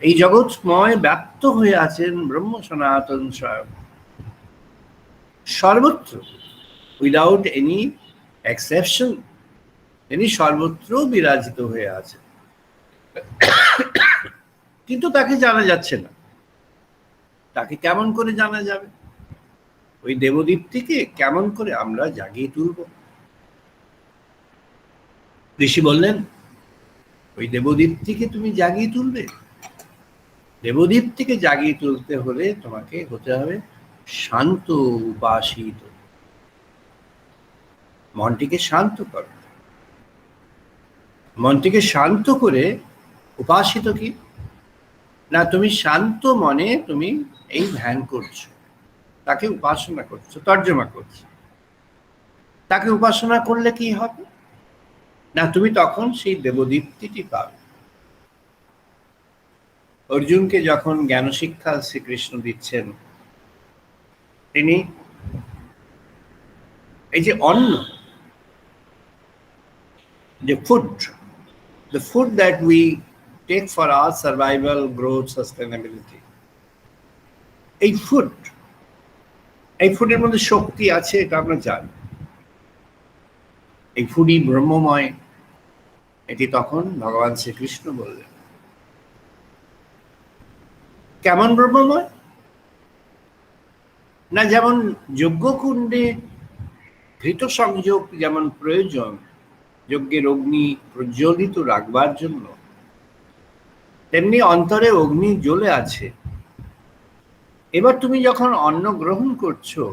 এই জগৎময় ব্যাপ্ত হয়ে আছেন ব্রহ্ম সনাতন স্বয়ং, সর্বত্র, উইদাউট এনি এক্সেপশন। তিনি সর্বত্র বিরাজিত হয়ে আছে, কিন্তু তাকে জানা যাচ্ছে না। তাকে কেমন করে জানা যাবে? ওই দেবদীপ্তিকে কেমন করে আমরা জাগিয়ে তুলব? ঋষি বললেন, ওই দেবদীপ্তিকে তুমি জাগিয়ে তুলবে। দেবদীপ্তিকে জাগিয়ে তুলতে হলে তোমাকে হতে হবে শান্ত উপাসিত। মনটিকে শান্ত করো। মনটিকে শান্ত করে উপাসিত কি না, তুমি শান্ত মনে তুমি এই ধ্যান করছো, তাকে উপাসনা করছো, তর্জমা করছো। তাকে উপাসনা করলে কি হবে না, তুমি তখন সেই দেবদীপ্তিটি পাবে। অর্জুনকে যখন জ্ঞান শিক্ষা শ্রীকৃষ্ণ দিচ্ছেন, তিনি এই যে অন্ন, যে food, the food that we take for our survival, growth, sustainability, এই ফুডের মধ্যে শক্তি আছে, এটা আমরা জানি। এই ফুডই ব্রহ্মময়, এটি তখন ভগবান শ্রীকৃষ্ণ বললেন। কেমন ব্রহ্মময় না, যেমন যজ্ঞকুণ্ডে ঘৃত সংযোগ যেমন প্রয়োজন যজ্ঞের অগ্নি প্রজ্বলিত রাখবার জন্য, তেমনি অন্তরে অগ্নি জ্বলে আছে। এবার তুমি যখন অন্ন গ্রহণ করছো,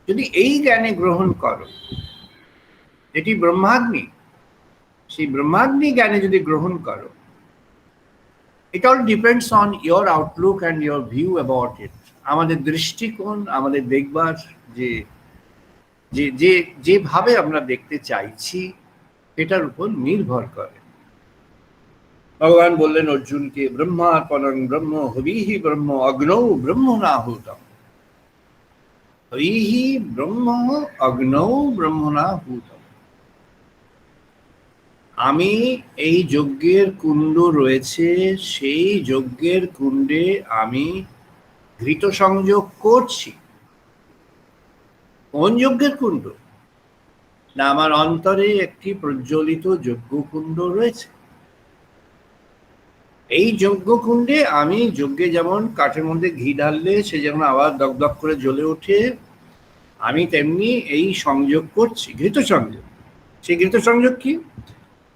যদি এই জ্ঞানে গ্রহণ করো, এটি ব্রহ্মাগ্নি, সেই ব্রহ্মাগ্নি জ্ঞানে যদি গ্রহণ করো, it all depends on your outlook and your view about it. আমাদের দৃষ্টিকোণ, আমাদের দেখবার যেভাবে আমরা দেখতে চাইছি, এটার উপর নির্ভর করে। ভগবান বললেন অর্জুনকে, ব্রহ্মার্পণং ব্রহ্ম হবিহি ব্রহ্ম অগ্নৌ ব্রহ্মণাহুতম। হবিহি ব্রহ্ম অগ্নৌ ব্রহ্মণাহুতম। আমি এই যজ্ঞের কুণ্ড রয়েছে, সেই যজ্ঞের কুণ্ডে আমি ঘৃত সংযোগ করছি। কোন যজ্ঞের কুণ্ড না, আমার অন্তরে একটি প্রজ্বলিত যজ্ঞকুণ্ড রয়েছে। এই যজ্ঞকুণ্ডে আমি, যজ্ঞে যেমন কাঠের মধ্যে ঘি ঢাললে সে যেমন আবার দগদগ করে জ্বলে ওঠে, আমি তেমনি এই সংযোগ করছি, ঘৃত সংযোগ। সেই ঘৃত সংযোগ কি?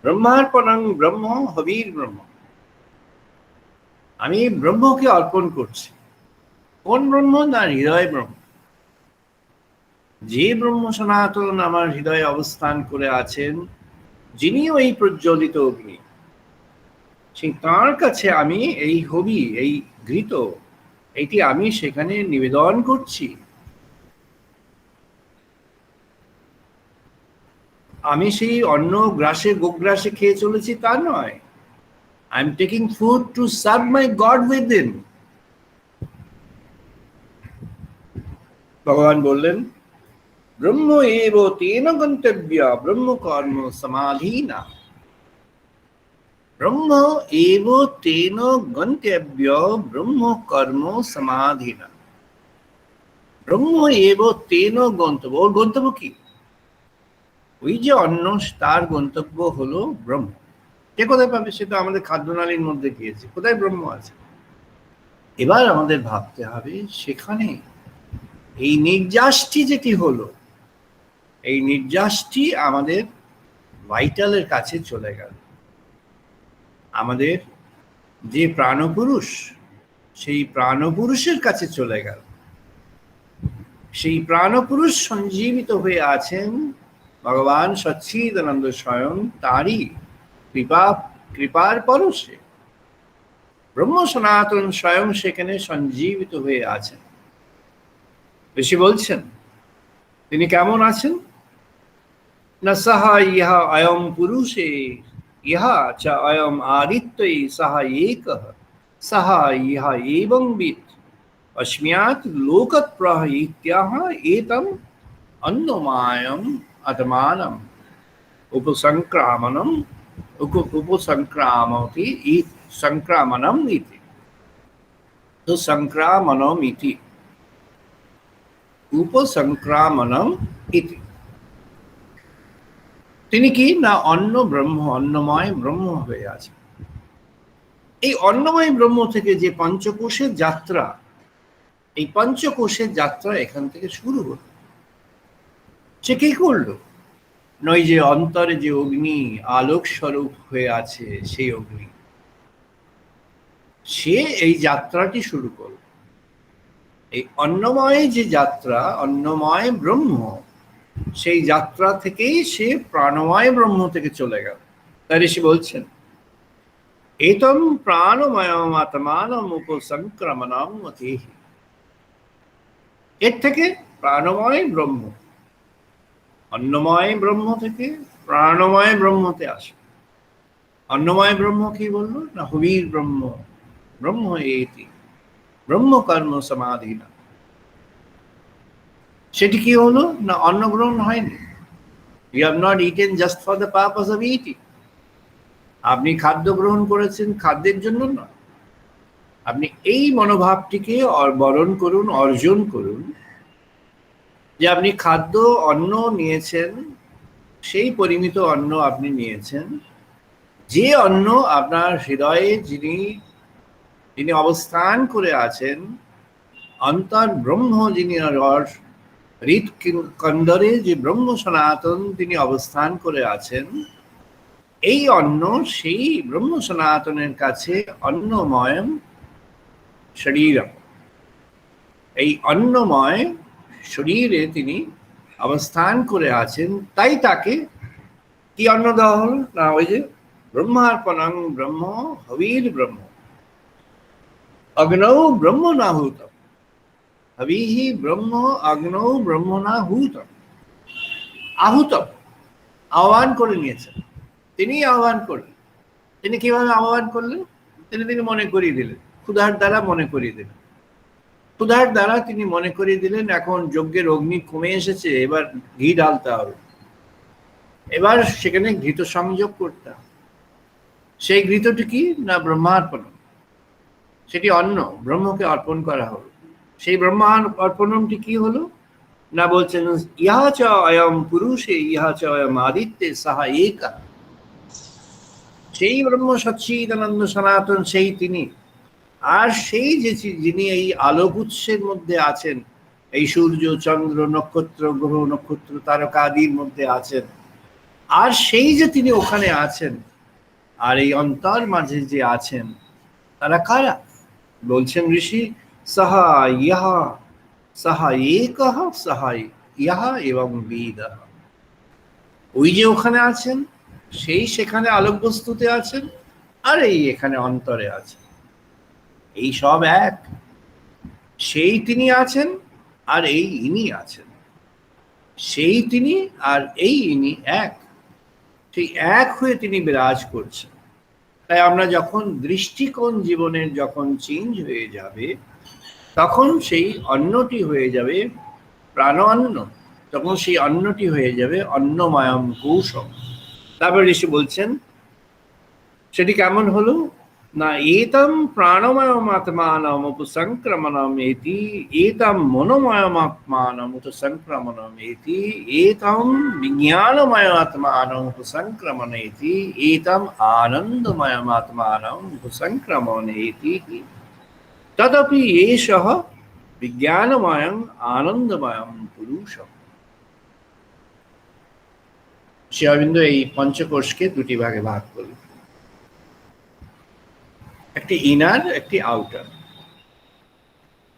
ব্রহ্মার্পণং ব্রহ্ম হবির ব্রহ্ম। আমি ব্রহ্মকে অর্পণ করছি। কোন ব্রহ্ম না, হৃদয় ব্রহ্ম। যে ব্রহ্ম সনাতন আমার হৃদয়ে অবস্থান করে আছেন, যিনি ওই প্রজ্বলিত অগ্নি, সেই তাঁর কাছে আমি এই হবি, এই ঘৃত, এটি আমি সেখানে নিবেদন করছি। আমি সেই অন্ন গ্রাসে গোগ্রাসে খেয়ে চলেছি তা নয়। I am taking food to serve my god within. ভগবান বললেন, ব্রহ্ম এব তেন গন্তব্য ব্রহ্ম কর্ম সমাধিনা। ব্রহ্ম এব তেন গন্তব্য ব্রহ্ম কর্ম সমাধিনা। ব্রহ্ম এব তেন গন্তব্য। ওর গন্তব্য কি? ওই যে অন্ন, তার গন্তব্য হলো ব্রহ্ম। কে কোথায় পাবে? সে তো আমাদের খাদ্যনালীর মধ্যে গিয়েছে। কোথায় ব্রহ্ম আছে? এবার আমাদের ভাবতে হবে, সেখানে এই নির্যাসটি যেটি হলো, এই নির্যাসটি আমাদের ভাইটালের কাছে চলে গেল। আমাদের যে প্রাণপুরুষ, সেই প্রাণপুরুষের কাছে চলে গেল। সেই প্রাণপুরুষ সঞ্জীবিত হয়ে আছেন ভগবান সচ্চিদানন্দ স্বয়ং, তারই কৃপার পরশে ব্রহ্ম সনাতন স্বয়ং সেখানে সঞ্জীবিত হয়ে আছেন। ঋষি বলছেন, তিনি কেমন আছেন না, সাহা ইহা অয়ম পুরুষে ইহা চ অয়ম আদিত্যই সাহা একঃ সাহা ইহা এবং বিদ অস্ম্যাৎ লোকত প্রহ ইত্যাহ এতম অন্নমায়ম আত্মানম উপসংক্রামণম উপসংক্রামতি সংক্রামণম ইতি। তো সংক্রামণম ইতি উপসংক্রামণম ইতি। তিনি কি না, অন্ন ব্রহ্ম, অন্নময় ব্রহ্ম হয়ে আছে। এই অন্নময় ব্রহ্ম থেকে যে পঞ্চকোষের যাত্রা, এই পঞ্চকোষের যাত্রা এখান থেকে শুরু হলো। সে কি করলো? নয় যে অন্তরে যে অগ্নি আলোক স্বরূপ হয়ে আছে, সেই অগ্নি, সে এই যাত্রাটি শুরু করল। এই অন্নময় যে যাত্রা, অন্নময় ব্রহ্ম, সেই যাত্রা থেকেই সে প্রাণময় ব্রহ্ম থেকে চলে গেল। তাই ঋষি বলছেন, এতম প্রাণময়ম আত্মানম উপসংক্রমণম মতিহি। এর থেকে প্রাণময় ব্রহ্ম, অন্নময় ব্রহ্ম থেকে প্রাণময় ব্রহ্মতে আসে। অন্নময় ব্রহ্ম কি বললো না? হবির ব্রহ্ম, ব্রহ্ম এতি ব্রহ্ম কর্ম সমাধি না। সেটি কি হলো না? অন্ন গ্রহণ হয়নি। You have not eaten just for the purpose of eating. আপনি খাদ্য গ্রহণ করেছেন খাদ্যের জন্য না। আপনি এই মনোভাবটিকে বরণ করুন, অর্জন করুন, যে আপনি খাদ্য অন্ন নিয়েছেন, সেই পরিমিত অন্ন আপনি নিয়েছেন, যে অন্ন আপনার হৃদয়ে যিনি অবস্থান করে আছেন, অন্তর ব্রহ্ম যিনি হৃদ কন্দরে যে ব্রহ্ম সনাতন তিনি অবস্থান করে আছেন, এই অন্ন সেই ব্রহ্ম সনাতনের কাছে অন্নময় শরীর, এই অন্নময় শরীরে তিনি অবস্থান করে আছেন। তাই তাকে কি অন্ন দেওয়া হল না? ওই যে ব্রহ্মার্পণং ব্রহ্ম হবির ব্রহ্ম অগ্নৌ ব্রহ্ম নাহুত। হবিহি ব্রহ্ম অগ্নৌ ব্রহ্ম নাহুত। আহুত, আহ্বান করে নিয়েছেন, তিনি আহ্বান করলেন। তিনি কিভাবে আহ্বান করলেন? তিনি মনে করিয়ে দিলেন, ক্ষুধার দ্বারা মনে করিয়ে দিলেন। ক্ষুধার দ্বারা তিনি মনে করিয়ে দিলেন, এখন যজ্ঞের অগ্নি কমে এসেছে, এবার ঘি ঢালতে হবে, এবার সেখানে ঘৃত সংযোগ করতে হবে। সেই ঘৃতটি কি না? ব্রহ্মার্পণ। সেটি অন্ন ব্রহ্মকে অর্পণ করা হলো। সেই ব্রহ্মার অর্পণটি কি হলো না? বলছেন, ইহা চ অয়ম পুরুষে ইহা চ অয়ম আদিত্যে সাহা একা। সেই ব্রহ্ম সচ্চিদানন্দ সনাতন, সেই তিনি। আর সেই যে যিনি এই আলোক উৎসের মধ্যে আছেন, এই সূর্য চন্দ্র নক্ষত্র গ্রহ নক্ষত্র তারকাদির মধ্যে আছেন, আর সেই যে তিনি ওখানে আছেন, আর এই অন্তর মাঝে যে আছেন, তারা কারা? বলছেন ঋষি, সাহা ইহা সাহা একহ সাহা ইহা এবং বিদহ। ওই যে ওখানে আছেন, সেই সেখানে আলোক বস্তুতে আছেন, আর এই এখানে অন্তরে আছেন, এই সব এক। সেই তিনি আছেন আর এই ইনি আছেন, সেই তিনি আর এই ইনি এক। সেই এক হয়ে তিনি বিরাজ করছেন। তাই আমরা যখন দৃষ্টিকোণ জীবনের যখন চেঞ্জ হয়ে যাবে, তখন সেই অন্নটি হয়ে যাবে প্রাণ অন্ন, তখন সেই অন্নটি হয়ে যাবে অন্নময়ম কৌশম। তারপর ঋষি বলছেন, সেটি কেমন হলো না? এতম প্রাণময়ম আত্মানম উপসংক্রমণম এতি, এতম মনোময়ম আত্মানম উপসংক্রমণম এতি, এতম বিজ্ঞানময় আত্মানম উপসংক্রমণ এতি, এতম আনন্দময়ম আত্মানম উপসংক্রমণ এতি, তদপি এষঃ বিজ্ঞানময়ং আনন্দময়ম পুরুষম। শ্রী অরবিন্দ এই পঞ্চকোষকে দুটি ভাগে ভাগ করলেন, একটি ইনার, একটি আউটার।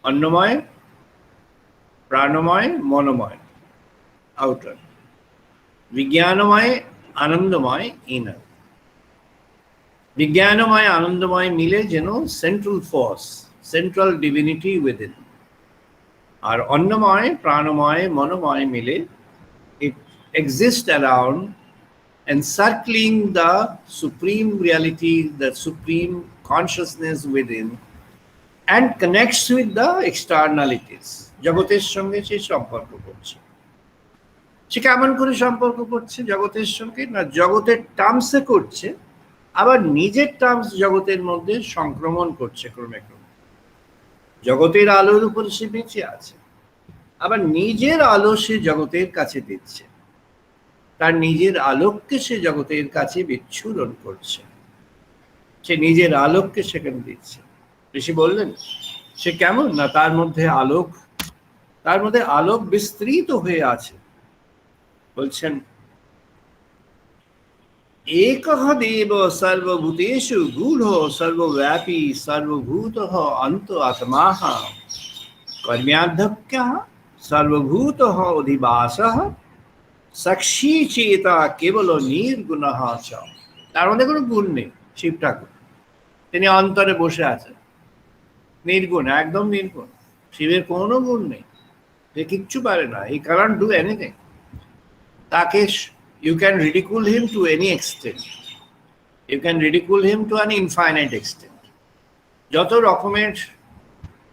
অন্নময়, প্রাণময়, মনোময় আউটার, বিজ্ঞানময় আনন্দময় ইনার। বিজ্ঞানময় আনন্দময় মিলে যেন central force, central divinity within. আর অন্নময় প্রাণময় মনোময় মিলে it exists around, encircling the supreme reality, the supreme consciousness within, and connects with the externalities. জগতের সঙ্গে সে সম্পর্ক করছে। সে কেমন করে সম্পর্ক করছে জগতের সঙ্গে? না, জগতের টার্মসে করছে, আবার নিজের টার্মস জগতের মধ্যে সংক্রমণ করছে ক্রমে ক্রমে। জগতের আলোর উপর সে বেঁচে আছে, আবার নিজের আলো সে জগতের কাছে দিচ্ছে, তার নিজের আলোককে সে জগতের কাছে বিচ্ছুরণ করছে, সে নিজের আলোককে সেখানে দিচ্ছে। ঋষি বললেন, সে কেমন না তার মধ্যে আলোক বিস্তৃত হয়ে আছে। বলছেন একঃ দেব সর্বভূতেষু গূঢ় সর্বব্যাপী সর্বভূতঃ অন্ত আত্মাহ কর্ম্যাধ্যক্ষঃ সর্বভূতঃ অধিবাসঃ সাক্ষী চেতা কেবল নির্গুণঃ চ। তার মধ্যে কোনো গুণ নেই। শিব ঠাকুর তিনি অন্তরে বসে আছেন, নির্গুণ, একদম নির্গুণ। শিবের কোনো গুণ নেই, সে কিচ্ছু পারে না। হি ক্যানট ডু এনিথিং। তাকে you can ridicule him to any extent, you can ridicule him to an infinite extent.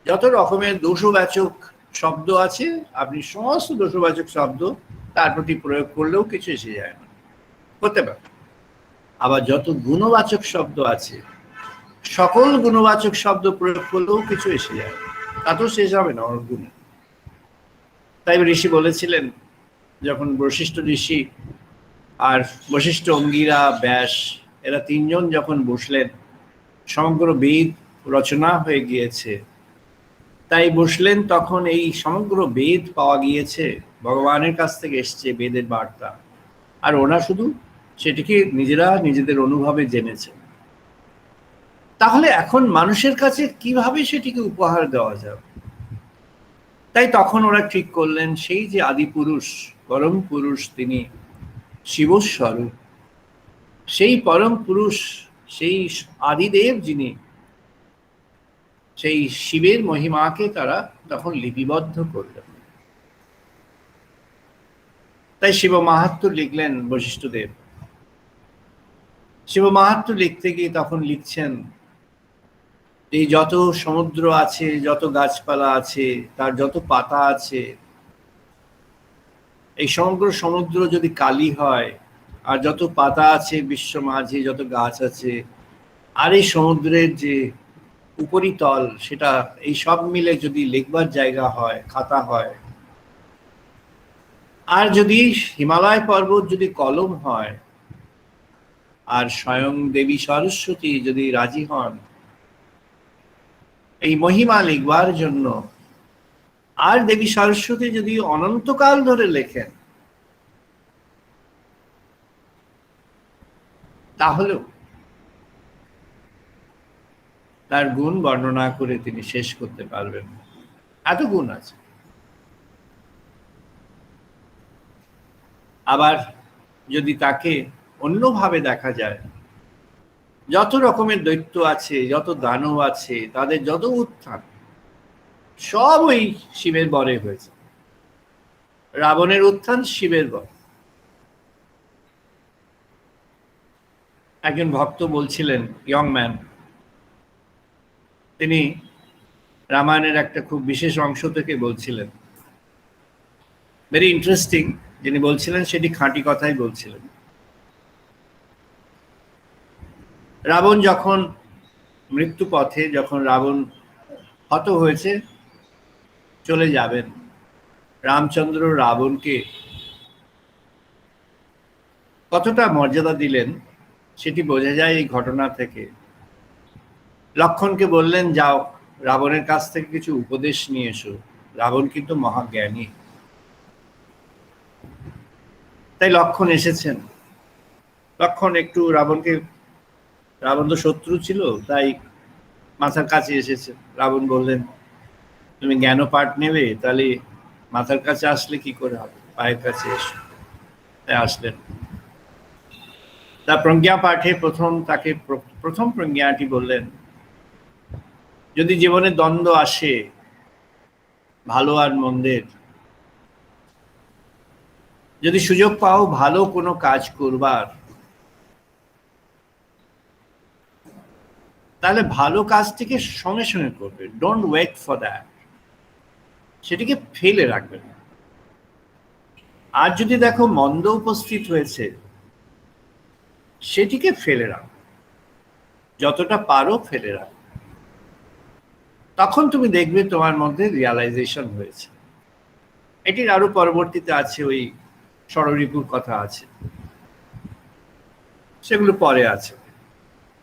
যত রকমের দোষবাচক শব্দ আছে, আপনি সমস্ত দোষবাচক শব্দ তার প্রতি প্রয়োগ করলেও কিছু এসে যায় না, করতে পারে। আবার যত গুণবাচক শব্দ আছে, সকল গুণবাচক শব্দ প্রয়োগ করলেও কিছু এসে যায়, তাতেও শেষ হবে না ওর গুণে। তাই ঋষি বলেছিলেন, যখন বশিষ্ঠ ঋষি আর বশিষ্ঠ, অঙ্গিরা, ব্যাস এরা তিনজন যখন বসলেন, সমগ্র বেদ রচনা হয়ে গিয়েছে, তাই বসলেন, তখন এই সমগ্র বেদ পাওয়া গিয়েছে, ভগবানের কাছ থেকে এসছে বেদের বার্তা, আর ওরা শুধু সেটিকে নিজেদের অনুভবে জেনেছে। তাহলে এখন মানুষের কাছে কিভাবে সেটিকে উপহার দেওয়া যাবে? তাই তখন ওরা ঠিক করলেন, সেই যে আদি পুরুষ, পরম পুরুষ, তিনি শিবস্বরূপ, সেই পরম পুরুষ, সেই আদিদেব যিনি, সেই শিবের মহিমাকে তারা তখন লিপিবদ্ধ করলেন। তাই শিব মাহাত্ম্য লিখলেন বশিষ্ঠদেব। শিব মাহাত্ম্য লিখতে গিয়ে তখন লিখছেন, এই যত সমুদ্র আছে, যত গাছপালা আছে, তার যত পাতা আছে, এই সমগ্র সমুদ্র যদি কালি হয়, আর যত পাতা আছে বিশ্ব মাঝে, যত গাছ আছে, আর এই সমুদ্রের যে উপরিতল, সেটা এই সব মিলে যদি লিখবার জায়গা হয়, খাতা হয়, আর যদি হিমালয় পর্বত যদি কলম হয়, আর স্বয়ং দেবী সরস্বতী যদি রাজি হন এই মহিমা লিখবার জন্য, আর দেবী সরস্বতী যদি অনন্তকাল ধরে লেখেন, তাহলেও তার গুণ বর্ণনা করে তিনি শেষ করতে পারবেন, এত গুণ আছে। আবার যদি তাকে অন্যভাবে দেখা যায়, যত রকমের দৈত্য আছে, যত দানব আছে, তাদের যত উত্থান, সব ওই শিবের বরে হয়েছে। রাবণের উত্থান শিবের বর। একজন ভক্ত বলছিলেন, ইয়ং ম্যান, তিনি রামায়ণের একটা খুব বিশেষ অংশ থেকে বলছিলেন, ভেরি ইন্টারেস্টিং। যিনি বলছিলেন সেটি খাঁটি কথাই বলছিলেন। রাবণ যখন মৃত্যু পথে, যখন রাবণ হত হয়েছে, চলে যাবেন, রামচন্দ্র রাবণকে কতটা মর্যাদা দিলেন সেটি বোঝা যায় এই ঘটনা থেকে। লক্ষ্মণকে বললেন, যাও রাবণের কাছ থেকে কিছু উপদেশ নিয়ে এসো, রাবণ কিন্তু মহাজ্ঞানী। তাই লক্ষ্মণ এসেছেন। লক্ষ্মণ একটু রাবণ তো শত্রু ছিল, তাই মাথার কাছে এসেছে। রাবণ বললেন, তুমি জ্ঞান পাঠ নেবে, তাহলে মাথার কাছে আসলে কি করে হবে, পায়ের কাছে এসো। তাই আসলেন। তার প্রজ্ঞা পাঠে তাকে প্রথম প্রজ্ঞাটি বললেন, যদি জীবনে দ্বন্দ্ব আসে ভালো আর মন্দের, যদি সুযোগ পাও ভালো কোনো কাজ করবার, তাহলে ভালো কাজটিকে সঙ্গে সঙ্গে করবে, ডোন্ট ওয়েট ফর দ্যাট, সেটিকে ফেলে রাখবে না। আর যদি দেখো মন্দ উপস্থিত হয়েছে, সেটিকে ফেলে রাখো, যতটা পারো ফেলে রাখো। তখন তুমি দেখবে তোমার মধ্যে রিয়ালাইজেশন হয়েছে। এটির আরো পরবর্তীতে আছে, ওই ষড়রিপুর কথা আছে, সেগুলো পরে আছে।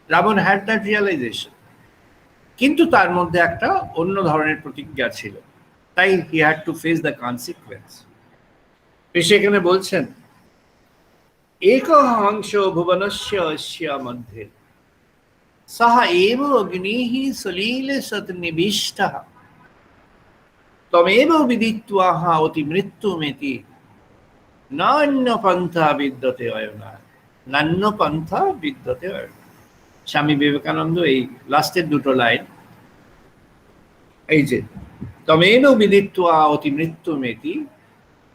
Ravan had that realisation. কিন্তু তার মধ্যে একটা অন্য ধরনের প্রতিজ্ঞা ছিল, তাই he had to face the consequence. সেখানে বলছেন এক হংস ভুবনস্য অস্য মধ্যে সহ এব অগ্নিঃ সলিল সতনিবিষ্টঃ তমেব বিদিত্বা অতি মৃত্যুমেতি নান্য পন্থা বিদ্যতে অয়না, নান্য পন্থা বিদ্যতে অয়না। স্বামী বিবেকানন্দ এই লাস্টের দুটো লাইন, এই যে তমেব বিদিত্বা অতি মৃত্যুমেতি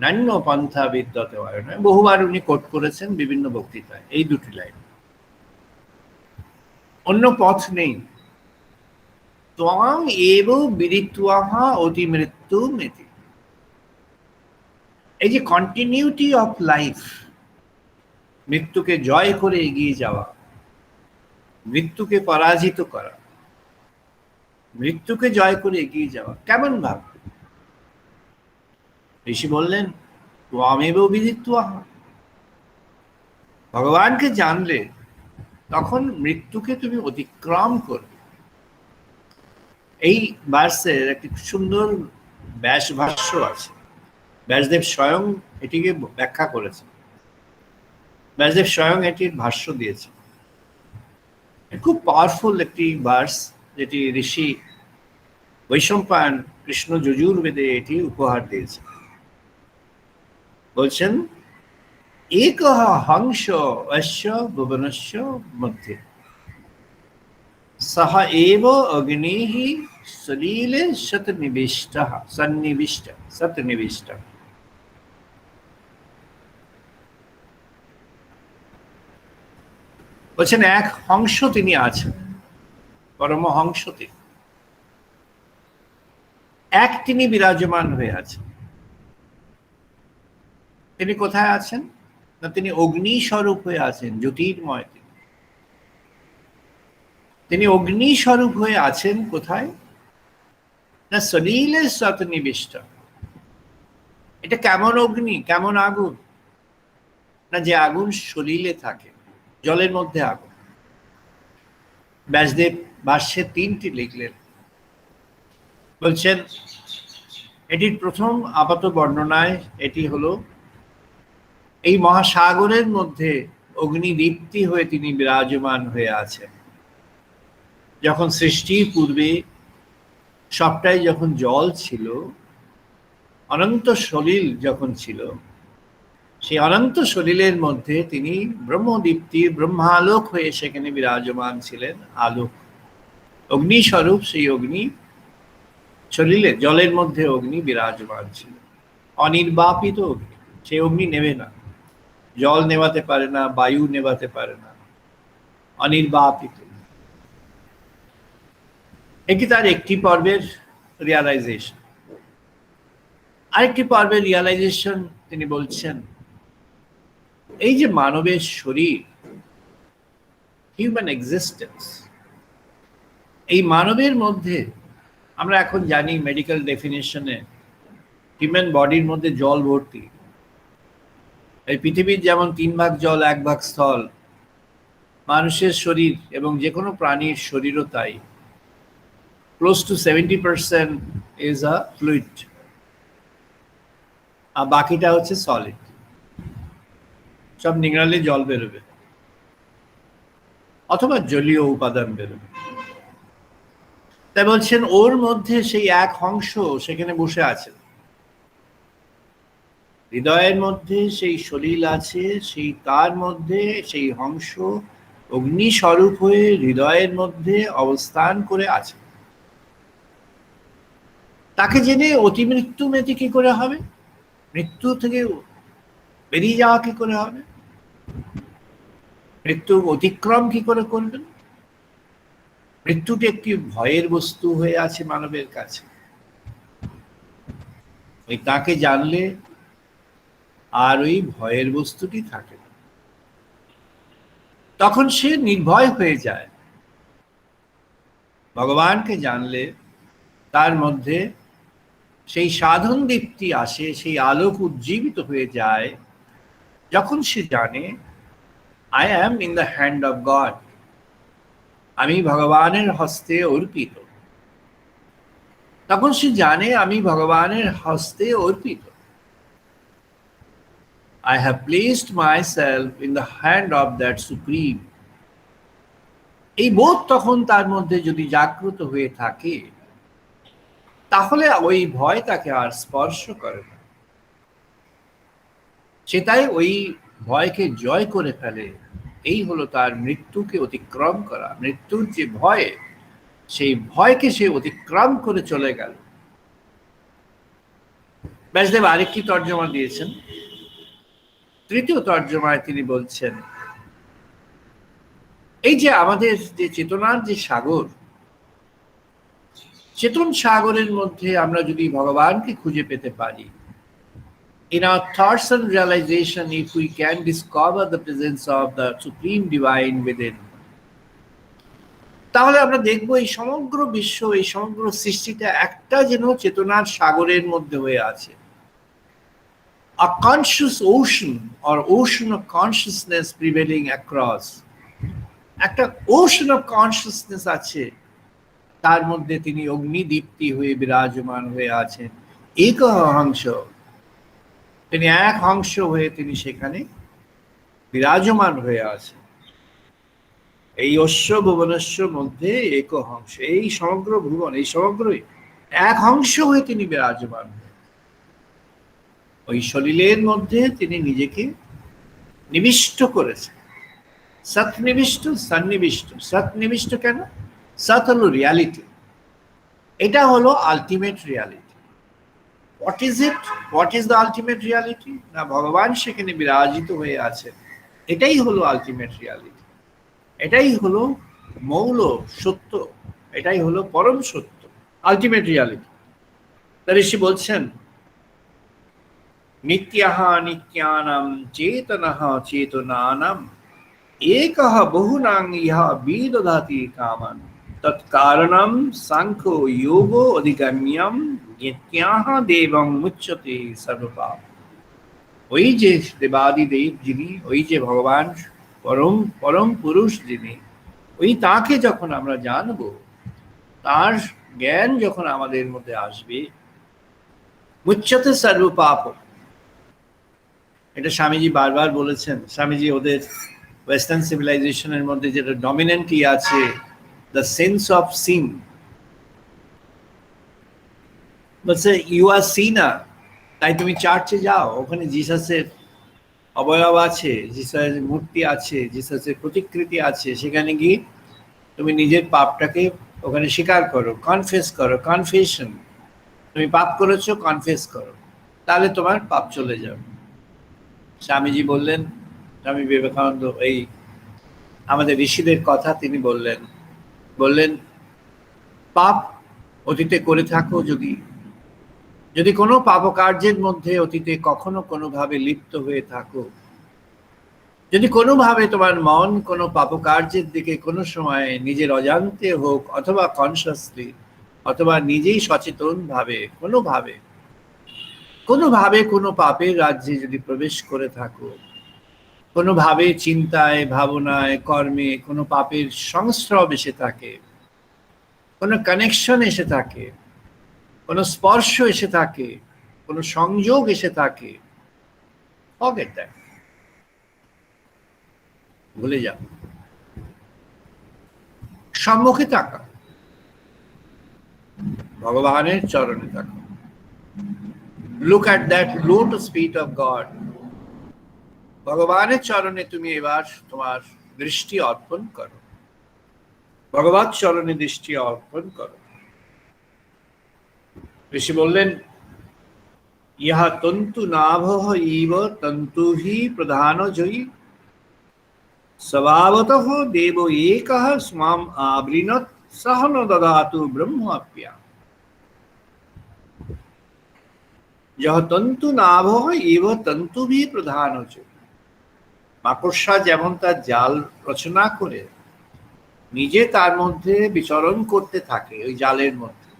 নান্য পন্থা বিদ্যতে অয়না, বহুবার উনি কোট করেছেন বিভিন্ন বক্তৃতায় এই দুটি লাইন। অন্য পথ নেই। ত্বং এব বিদিত্বা অতি মৃত্যুমেতি, এই যে কন্টিনিউটি অফ লাইফ, মৃত্যুকে জয় করে এগিয়ে যাওয়া, মৃত্যুকে পরাজিত করা, মৃত্যুকে জয় করে এগিয়ে যাওয়া কেমন ভাব? ঋষি বললেন ত্বমেব বিদিত্বা, ভগবানকে জানলে তখন মৃত্যুকে তুমি অতিক্রম করবে। এই ভার্সের একটি সুন্দর ব্যাস ভাষ্য আছে, ব্যাসদেব স্বয়ং এটিকে ব্যাখ্যা করেছেন, ব্যাসদেব স্বয়ং এটির ভাষ্য দিয়েছেন। খুব পাওয়ারফুল একটি ভার্স, যেটি ঋষি বৈশম্পায়ন কৃষ্ণ যজুর্বেদে এটি উপহার দিয়েছেন। বলছেন এক হংস অস্য ভুবনস্য মধ্যে সহ এব অগ্নিঃ সলিলে সতনিবিষ্টঃ সতনিবিষ্টঃ। বলছেন এক হংস তিনি আছেন, পরমহংস তিনি, এক তিনি বিরাজমান হয়ে আছেন। তিনি কোথায় আছেন না, তিনি অগ্নি স্বরূপ হয়ে আছেন, জ্যোতির্ময়। তিনি অগ্নি স্বরূপ হয়ে আছেন কোথায় না, সলিলে সতনিবিষ্ট। এটা কেমন অগ্নি, কেমন আগুন না, যে আগুন সলিলে থাকে, জলের মধ্যে আগুন। ব্যাসদেব ভাষ্যে 3টি লিখলেন। বলছেন এটির প্রথম আপাত বর্ণনায় এটি হলো এই মহাসাগরের মধ্যে অগ্নিদীপ্তি হয়ে তিনি বিরাজমান হয়ে আছেন। যখন সৃষ্টির পূর্বে সবটাই যখন জল ছিল, অনন্ত সলিল যখন ছিল, সেই অনন্ত সলিলের মধ্যে তিনি ব্রহ্মদীপ্তি, ব্রহ্মালোক হয়ে সেখানে বিরাজমান ছিলেন। আলোক, অগ্নিস্বরূপ সেই অগ্নি সলিলে, জলের মধ্যে অগ্নি বিরাজমান ছিল, অনির্বাপিত অগ্নি। সেই অগ্নি নেবে না, জল নেভাতে পারে না, বায়ু নেভাতে পারে না, অনির্বাপিত। এটি তার একটি পর্বের রিয়ালাইজেশন। আরেকটি পর্বের রিয়ালাইজেশন তিনি বলছেন এই যে মানবের শরীর, হিউম্যান এক্সিস্টেন্স, এই মানবের মধ্যে আমরা এখন জানি মেডিকেল ডেফিনেশনে হিউম্যান বডির মধ্যে জল ভর্তি। এই পৃথিবীর যেমন 3 ভাগ জল 1 ভাগ স্থল, মানুষের শরীর এবং যে কোনো প্রাণীর শরীরও তাই। Close to 70% is a fluid, আর বাকিটা হচ্ছে সলিড। সব নিংড়ালে জল বেরোবে অথবা জলীয় উপাদান বেরোবে। তাই বলছেন ওর মধ্যে সেই এক অংশ সেখানে বসে আছে, হৃদয়ের মধ্যে সেই সলিল আছে, সেই তার মধ্যে সেই অংশ অগ্নি স্বরূপ হয়ে হৃদয়ের মধ্যে অবস্থান করে আছে। তাকে জেনে অতি মৃত্যু মেতি কি করে হবে, মৃত্যু থেকে বেরিয়ে যাওয়া কি করে হবে, মৃত্যু অতিক্রম কি করে করবেন? মৃত্যুটি একটি ভয়ের বস্তু হয়ে আছে মানবের কাছে। ওই তাকে জানলে আর ওই ভয়ের বস্তুটি থাকে না, তখন সে নির্ভয় হয়ে যায়। ভগবানকে জানলে তার মধ্যে সেই সাধন দীপ্তি আসে, সেই আলোক উজ্জীবিত হয়ে যায় যখন সে জানে I am in the hand of god, আমি ভগবানের হস্তে অর্পিত। তখন সে জানে আমি ভগবানের হস্তে অর্পিত। I have placed myself in the hand of that supreme. এই বোধ তখন তার মধ্যে যদি জাগ্রত হয়ে থাকে, তাহলে ওই ভয় তাকে আর স্পর্শ করে না। সে তাই ওই ভয়কে জয় করে ফেলে। এই হলো তার মৃত্যুকে অতিক্রম করা। মৃত্যুর যে ভয়, সেই ভয়কে সে অতিক্রম করে চলে গেল। ব্যাসদেব আরেকটি তর্জমা দিয়েছেন। তৃতীয় তর্জমায় তিনি বলছেন, এই যে আমাদের যে চেতনার যে সাগর, চেতন সাগরের মধ্যে আমরা যদি ভগবানকে খুঁজে পেতে পারি, in our thoughts and realization, if we can discover the presence of the supreme divine within, তাহলে আমরা দেখবো এই সমগ্র বিশ্ব, এই সমগ্র সৃষ্টিটা একটা যেন চেতনার সাগরের মধ্যে হয়ে আছে। A conscious ocean or ocean of consciousness prevailing across, একটা ওশন অফ কনসিয়াসনেস আছে, তার মধ্যে তিনি অগ্নিদীপ্তি হয়ে বিরাজমান হয়ে আছেন। এক হংস, তিনি এক হংস হয়ে তিনি সেখানে বিরাজমান হয়ে আছেন। এই অশ্ব ভুবনস্য মধ্যে এক হংস, এই সমগ্র ভুবন, এই সমগ্রই এক হংস হয়ে তিনি বিরাজমান। ওই সলিলের মধ্যে তিনি নিজেকে নিবিষ্ট করেছেন। সৎনিবিষ্ট, সন্নিবিষ্ট। সৎনিবিষ্ট কেন? সৎ হলো রিয়ালিটি, এটা হলো ultimate reality. What is it? What is the ultimate reality? না, ভগবান সেখানে বিরাজিত হয়ে আছেন, এটাই হলো আলটিমেট রিয়ালিটি। এটাই হলো মৌল সত্য, এটাই হলো পরম সত্য, আলটিমেট রিয়ালিটি। তার ঋষি বলছেন, নিত্যাহ নিত্যানাম চেতনঃ চেতনানাম একঃ বহুনাং ইহা বিদধাতি কামান তৎকারণম সাংখ্য যোগ অধিগম্যম নিত্যাহ দেবং মুচ্যতে সর্বপাপ। ওই যে দেবাদি দেব যিনি, ওই যে ভগবান পরম পরম পুরুষ যিনি, ওই তাকে যখন আমরা জানবো, তার জ্ঞান যখন আমাদের মধ্যে আসবে, মুচ্যতে সর্বপাপ। এটা স্বামীজি বারবার বলেছেন। স্বামীজি ওদের ওয়েস্টার্ন সিভিলাইজেশনের মধ্যে যেটা ডমিনেন্টই আছে, দ্য সেন্স অফ সিন। বলছে ইউ আর সিনার, তাই তুমি চার্চে যাও, ওখানে জিসাসের অবয়ব আছে, জিসাসের মূর্তি আছে, জিসাসের প্রতিকৃতি আছে, সেখানে গিয়ে তুমি নিজের পাপটাকে ওখানে স্বীকার করো, কনফেস করো, কনফেশন। তুমি পাপ করেছো, কনফেস করো, তাহলে তোমার পাপ চলে যাবে। স্বামীজি বললেন, স্বামী বিবেকানন্দ এই আমাদের ঋষিদের কথা তিনি বললেন পাপ অতীতে করে থাকো, যদি কোনো পাপকার্যের মধ্যে অতীতে কখনো কোনোভাবে লিপ্ত হয়ে থাকো, যদি কোনোভাবে তোমার মন কোনো পাপকার্যের দিকে কোনো সময় নিজের অজান্তে হোক অথবা কনসাসলি অথবা নিজেই সচেতন ভাবে কোনোভাবে কোনো পাপের রাজ্যে যদি প্রবেশ করে থাকো, কোনোভাবে চিন্তায়, ভাবনায়, কর্মে কোনো পাপের সংস্রব এসে থাকে, কোনো কানেকশন এসে থাকে, কোনো স্পর্শ এসে থাকে, কোনো সংযোগ এসে থাকে, forget that, ভুলে যাও। সম্মুখে তাকা, ভগবানের চরণে তাকা। Look at that lotus feet of God. ভগবানের চরণে তুমি এবার তোমার দৃষ্টি অর্পণ করো, ভগবত চরণে দৃষ্টি অর্পণ করো। ঋষি বললেন, ইহা তন্তু নাভঃ ইব তন্তুহি প্রধান জয়ী স্বভাবতঃ দেব একঃ স্মাম আবৃণৎ সহ ন দদাতু ব্রহ্মাপ্যা। যহ তন্তু নাভঃ ইব তন্তুভি প্রধান জয়ী। মাকড়সা যেমন তার জাল রচনা করে নিজে তার মধ্যে বিচরণ করতে থাকে, ওই জালের মধ্যে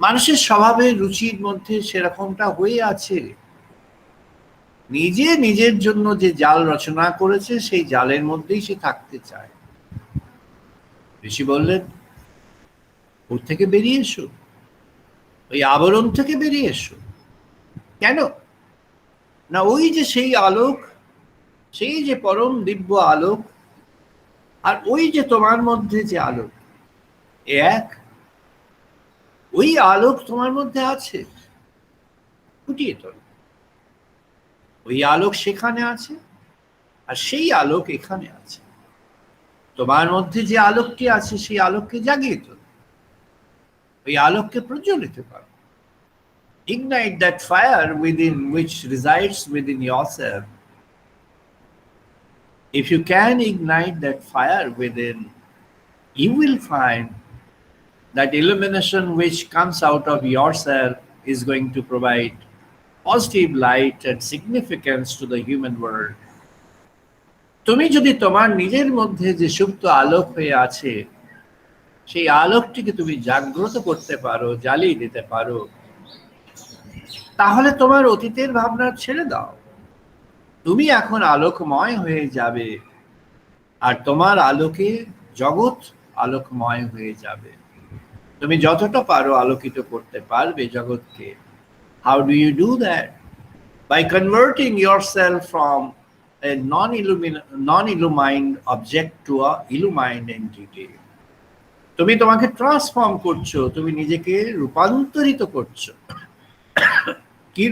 মানুষের স্বভাবের রুচির মধ্যে সেরকমটা হয়ে আছে। নিজে নিজের জন্য যে জাল রচনা করেছে, সেই জালের মধ্যেই সে থাকতে চায়। ঋষি বললেন, ওর থেকে বেরিয়ে এসো, ওই আবরণ থেকে বেরিয়ে এসো। কেন না, ওই যে সেই আলোক, সেই যে পরম দিব্য আলোক, আর ওই যে তোমার মধ্যে যে আলোক, এক, ওই আলোক তোমার মধ্যে আছে, ফুটিয়ে তোলো। ওই আলোক সেখানে আছে, আর সেই আলোক এখানে আছে। তোমার মধ্যে যে আলোকটি আছে সেই আলোককে জাগিয়ে তোলো, ওই আলোককে প্রজ্বলিত করো। Ignite that fire within, which resides within yourself. If you can ignite that fire within, you will find that illumination which comes out of yourself is going to provide positive light and significance to the human world. তুমি যদি তোমার নিজের মধ্যে যে সুপ্ত আলোক হয়ে আছে সেই আলোকটিকে তুমি জাগ্রত করতে পারো, জ্বালিয়ে দিতে পারো, তাহলে তোমার অতীতের ভাবনা ছেড়ে দাও। তুমি এখন আলোকময় হয়ে যাবে, আর তোমার আলোকে জগৎ আলোকময় হয়ে যাবে। তুমি যতটা পারো আলোকিত করতে পারবে জগৎকে। How do you do that? By converting yourself from a non-illumined object to a illumined entity. তুমি তোমাকে ট্রান্সফর্ম করছো, তুমি নিজেকে রূপান্তরিত করছো। কি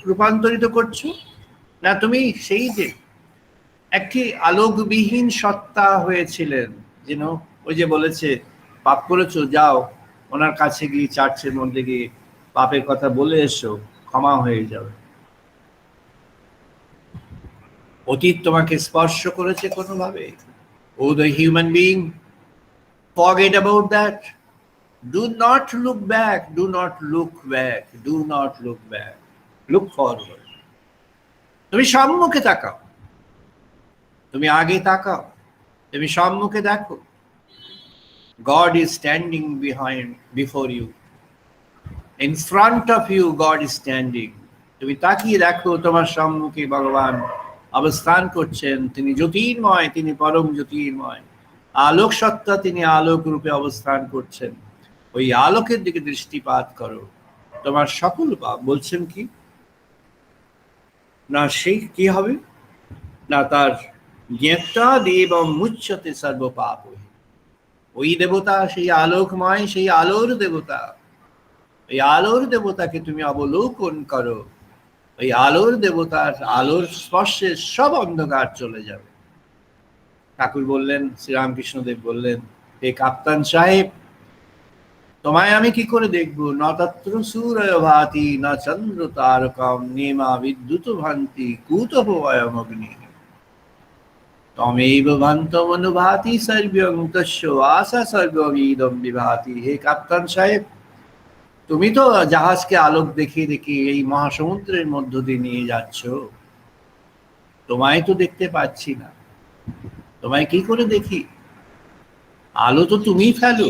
রূপান্তরিত করছো না, তুমি সেই যে একটি আলোকবিহীন সত্তা হয়েছিলেন, যেন ওই যে বলেছে পাপ করেছো, যাও ওনার কাছে গিয়ে চার্চের মধ্যে গিয়ে পাপের কথা বলে এসো, ক্ষমা হয়ে যাবে। অতীত তোমাকে স্পর্শ করেছে কোনোভাবে? ও the human being, forget about that. Do not look back, do not look back, do not look back. Look forward. তুমি সম্মুখে তাকাও, তুমি আগে তাকাও, তুমি সম্মুখে দেখো। God is standing before you. In front of you God is standing. তুমি তাকিয়ে দেখো, তোমার সম্মুখে ভগবান অবস্থান করছেন। তিনি জ্যোতির্ময়, তিনি পরম জ্যোতির্ময় আলোক সত্তা, তিনি আলোক রূপে অবস্থান করছেন। ওই আলোকের দিকে দৃষ্টিপাত করো, তোমার সকল পাপ, বলছেন কি না, সেই কি হবে না, তার জ্ঞাতা দেব মুচ্যতে সর্ব পাপ। ওই দেবতা, সেই আলোকময়, সেই আলোর দেবতা, ওই আলোর দেবতাকে তুমি অবলোকন করো। ওই আলোর দেবতার আলোর স্পর্শে সব অন্ধকার চলে যাবে। ঠাকুর বললেন, শ্রীরামকৃষ্ণদেব বললেন, হে কাপ্তান সাহেব, তোমায় আমি কি করে দেখবো? ন তত্র সূরয় ভাতি, না চন্দ্র তারকম, নেমা বিদ্যুৎ ভান্তি, কুতঃ অয়ম অগ্নি, তমেব ভান্তমনুভাতি সর্বং তস্য আশা সর্ববিদম বিভাতি। হে কাপ্তান সাহেব, তুমি তো জাহাজকে আলোক দেখিয়ে দেখিয়ে এই মহাসমুদ্রের মধ্য দিয়ে নিয়ে যাচ্ছ, তোমায় তো দেখতে পাচ্ছি না। তোমায় কি করে দেখি? আলো তো তুমিই ফেলো।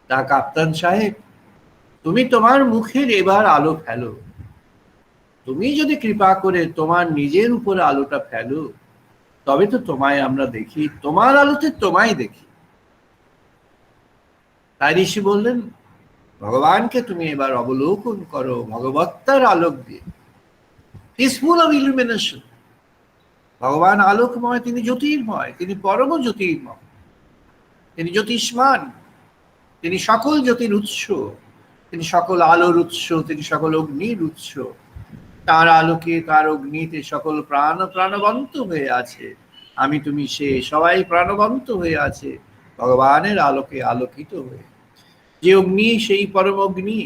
তা কাপ্তান সাহেব, তুমি তোমার মুখের এবার আলো ফেলো। তুমি যদি কৃপা করে তোমার নিজের উপরে আলোটা ফেলো, তবে তো তোমায় আমরা দেখি, তোমার আলোতে তোমায় দেখি। তাই ঋষি বললেন, ভগবানকে তুমি এবার অবলোকন করো ভগবত্তার আলোক দিয়ে। Is full of illumination. ভগবান আলোকময়, তিনি জ্যোতির্ময়, তিনি পরম জ্যোতির্ময়, তিনি জ্যোতিষ্মান, তিনি সকল জ্যোতির উৎস, তিনি সকল আলোর উৎস, তিনি সকল অগ্নির উৎস। তার আলোকে, তার অগ্নিতে সকল প্রাণ প্রাণবন্ত হয়ে আছে। আমি তুমি সে সবাই প্রাণবন্ত হয়ে আছে ভগবানের আলোকে আলোকিত হয়ে। যে অগ্নি, সেই পরম অগ্নি,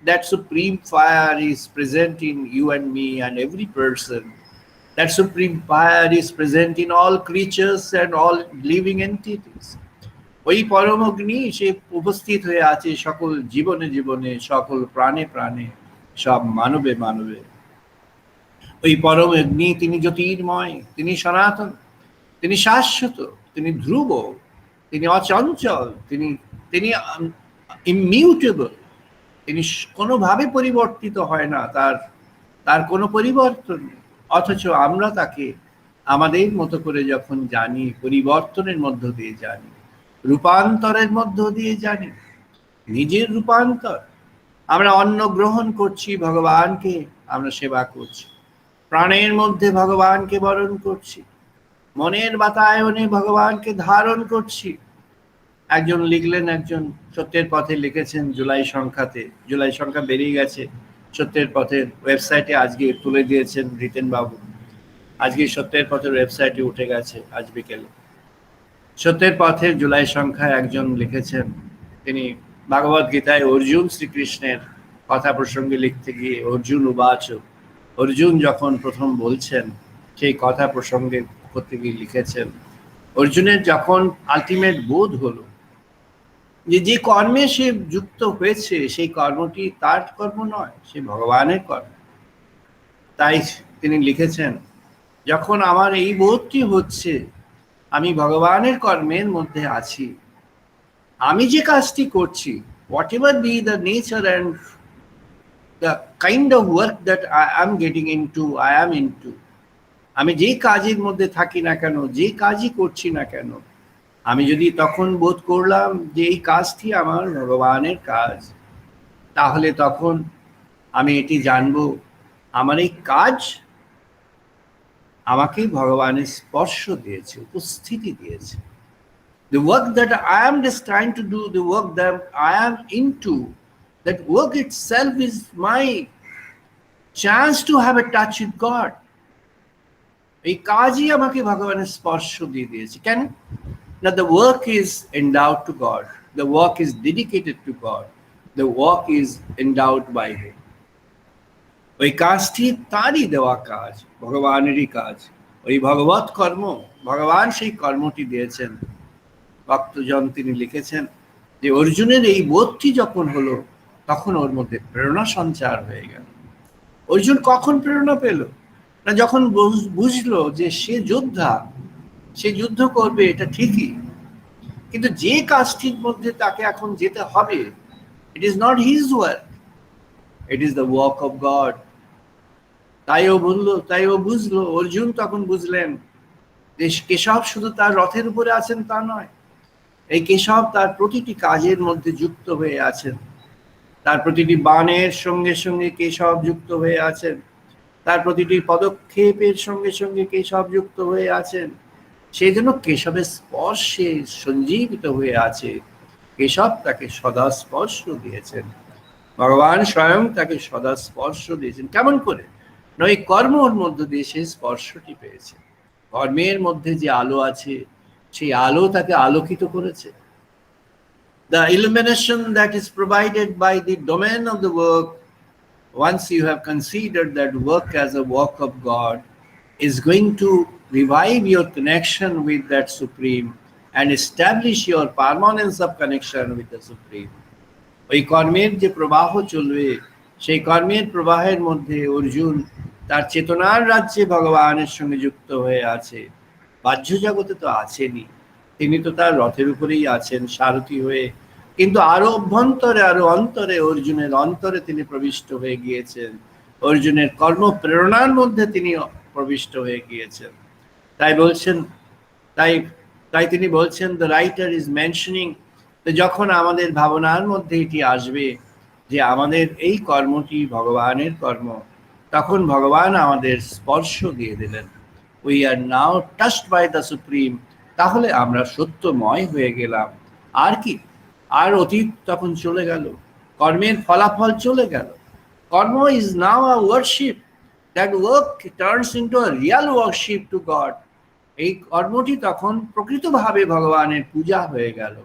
that supreme fire is present in you and me and every person. That supreme fire is present in all creatures and all living entities. ওই পরম অগ্নি সে উপস্থিত হয়ে আছে সকল জীবনে জীবনে, সকল প্রাণে প্রাণে, সব মানবে মানবে। ওই পরম অগ্নি, তিনি জ্যোতির্ময়, তিনি সনাতন, তিনি শাশ্বত, তিনি ধ্রুব, তিনি অচঞ্চল, তিনি ইমিউটেবল, তিনি কোনোভাবে পরিবর্তিত হয় না, তার কোনো পরিবর্তন নেই। অথচ আমরা তাকে আমাদের মতো করে যখন জানি, পরিবর্তনের মধ্য দিয়ে জানি, রূপান্তরের মধ্য দিয়ে জানি, নিজের রূপান্তর। আমরা অন্ন গ্রহণ করছি, ভগবানকে আমরা সেবা করছি, প্রাণের মধ্যে ভগবানকে বরণ করছি, মনের বাতায়নে ভগবানকে ধারণ করছি। একজন লিখলেন, একজন সত্যের পথে লিখেছেন জুলাই সংখ্যাতে, জুলাই সংখ্যা বেরিয়ে গেছে সত্যের পথের ওয়েবসাইটে, আজকে তুলে দিয়েছেন রিতেন বাবু। আজকে সত্যের পথের ওয়েবসাইটে উঠে গেছে আজ বিকেলে। সত্যের পথের জুলাই সংখ্যায় একজন লিখেছেন, তিনি ভাগবত গীতায় অর্জুন শ্রীকৃষ্ণের কথা প্রসঙ্গে লিখতে গিয়ে অর্জুন উবাচ, অর্জুন যখন প্রথম বলছেন সেই কথা প্রসঙ্গে করতে গিয়ে লিখেছেন, অর্জুনের যখন আলটিমেট বোধ হলো যে যে কর্মে সে যুক্ত হয়েছে সেই কর্মটি তার কর্ম নয়, সে ভগবানের কর্ম। তাই তিনি লিখেছেন, যখন আমার এই বোধটি হচ্ছে আমি ভগবানের কর্মের মধ্যে আছি, আমি যে কাজটি করছি, what ever be the nature and the kind of work that I am getting into, I am into, আমি যেই কাজের মধ্যে থাকি না কেন, যে কাজই করছি না কেন, আমি যদি তখন বোধ করলাম যে এই কাজটি আমার ভগবানের কাজ, তাহলে তখন আমি এটি জানবো আমার এই কাজ আমাকে ভগবানের স্পর্শ দিয়েছে, উপস্থিতি দিয়েছে। The work that I am just trying to do, the work that I am into, that work itself is my chance to have a touch with God. এই কাজই আমাকে ভগবানের স্পর্শ দিয়ে দিয়েছে। কেন? Now the work is endowed to God. The work is dedicated to God. The work is endowed by Him. ওই কাজটি তারই দেওয়া কাজ, ভগবানেরই কাজ। ওই ভগবত কর্ম, ভগবান সেই কর্মটি দিয়েছেন। ভক্তজন তিনি লিখেছেন যে অর্জুনের এই বোধটি যখন হলো তখন ওর মধ্যে প্রেরণা সঞ্চার হয়ে গেল। অর্জুন কখন প্রেরণা পেল? না যখন বুঝলো যে সে যোদ্ধা, সে যুদ্ধ করবে, এটা ঠিকই, কিন্তু যে কাজটির মধ্যে তাকে এখন যেতে হবে, it is not his work, it is the work of god. তাই ও বুঝলো, অর্জুন তখন বুঝলেন যে কেশব শুধু তার রথের উপরে আছেন তা নয়, এই কেশব তার প্রতিটি কাজের মধ্যে যুক্ত হয়ে আছেন, তার প্রতিটি বাণের সঙ্গে সঙ্গে কেশব যুক্ত হয়ে আছেন, তার প্রতিটি পদক্ষেপের সঙ্গে সঙ্গে কেশব যুক্ত হয়ে আছেন। সেই জন্য কেশবের স্পর্শে সঞ্জীবিত হয়ে আছে। কেশব তাকে সদা স্পর্শ দিয়েছেন, ভগবান স্বয়ং তাকে সদা স্পর্শ দিয়েছেন। কেমন করে? নয় কর্মর মধ্য দিয়ে সে স্পর্শটি পেয়েছে। কর্মের মধ্যে যে আলো আছে, সেই আলো তাকে আলোকিত করেছে। The illumination that is provided by the domain of the work, once you have considered that work as a work of God, is going to revive your connection with that Supreme and establish your permanence of connection with the Supreme. ওই কর্মের যে প্রবাহ চলবে, সেই কর্মের প্রবাহের মধ্যে অর্জুন তার চেতনার রাজ্যে ভগবানের সঙ্গে যুক্ত হয়ে আছে। বাহ্য জগতে তো আছেনই, তিনি তো তার রথের উপরেই আছেন সারথি হয়ে, কিন্তু আরো অভ্যন্তরে, আরো অন্তরে, অর্জুনের অন্তরে তিনি প্রবিষ্ট হয়ে গিয়েছেন। অর্জুনের কর্ম প্রেরণার মধ্যে তিনি প্রবিষ্ট হয়ে গিয়েছেন। তাই বলছেন, তাই তিনি বলছেন, দ্য রাইটার ইজ মেনশনিং, যখন আমাদের ভাবনার মধ্যে এটি আসবে যে আমাদের এই কর্মটি ভগবানের কর্ম, তখন ভগবান আমাদের স্পর্শ দিয়ে দিলেন। We are now touched by the supreme. তাহলে আমরা সত্যময় হয়ে গেলাম। আর কি? আর অতীত তখন চলে গেল, কর্মের ফলাফল চলে গেল। কর্ম is now a worship, that work turns into a Real worship two god. এই কর্মটি তখন প্রকৃতভাবে ভগবানের পূজা হয়ে গেল,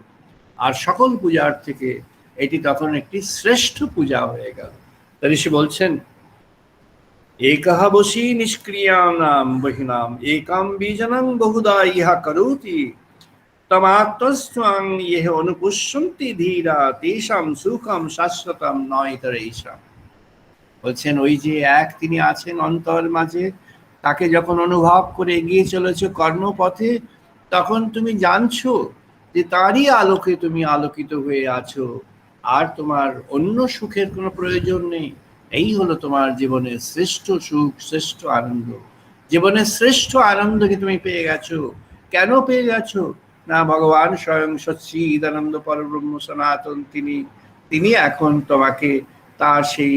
আর সকল পূজার থেকে এটি তখন একটি শ্রেষ্ঠ পূজা হয়ে গেল। ঋষি বলছেন, একঃ বশী নিষ্ক্রিয়ানাম বহিনাম একাম বীজনং বহুধা ইহা করোতি তমাত্মস্ত্বং ইহ অনুপুষ্যন্তি ধীরা তেষাম সুখম শাশ্বতম নয়তরেষাম। বলছেন ওই যে এক তিনি আছেন অন্তর মাঝে, তাকে যখন অনুভব করে এগিয়ে চলেছো কর্মপথে, তখন তুমি জানছো যে তারই আলোকে তুমি আলোকিত হয়ে আছো, আর তোমার অন্য সুখের কোনো প্রয়োজন নেই। এই হলো তোমার জীবনের শ্রেষ্ঠ সুখ, শ্রেষ্ঠ আনন্দ। জীবনের শ্রেষ্ঠ আনন্দকে তুমি পেয়ে গেছো। কেন পেয়ে গেছো? না ভগবান স্বয়ং সচ্চিদানন্দ পরব্রহ্ম সনাতন তিনি তিনি এখন তোমাকে তার সেই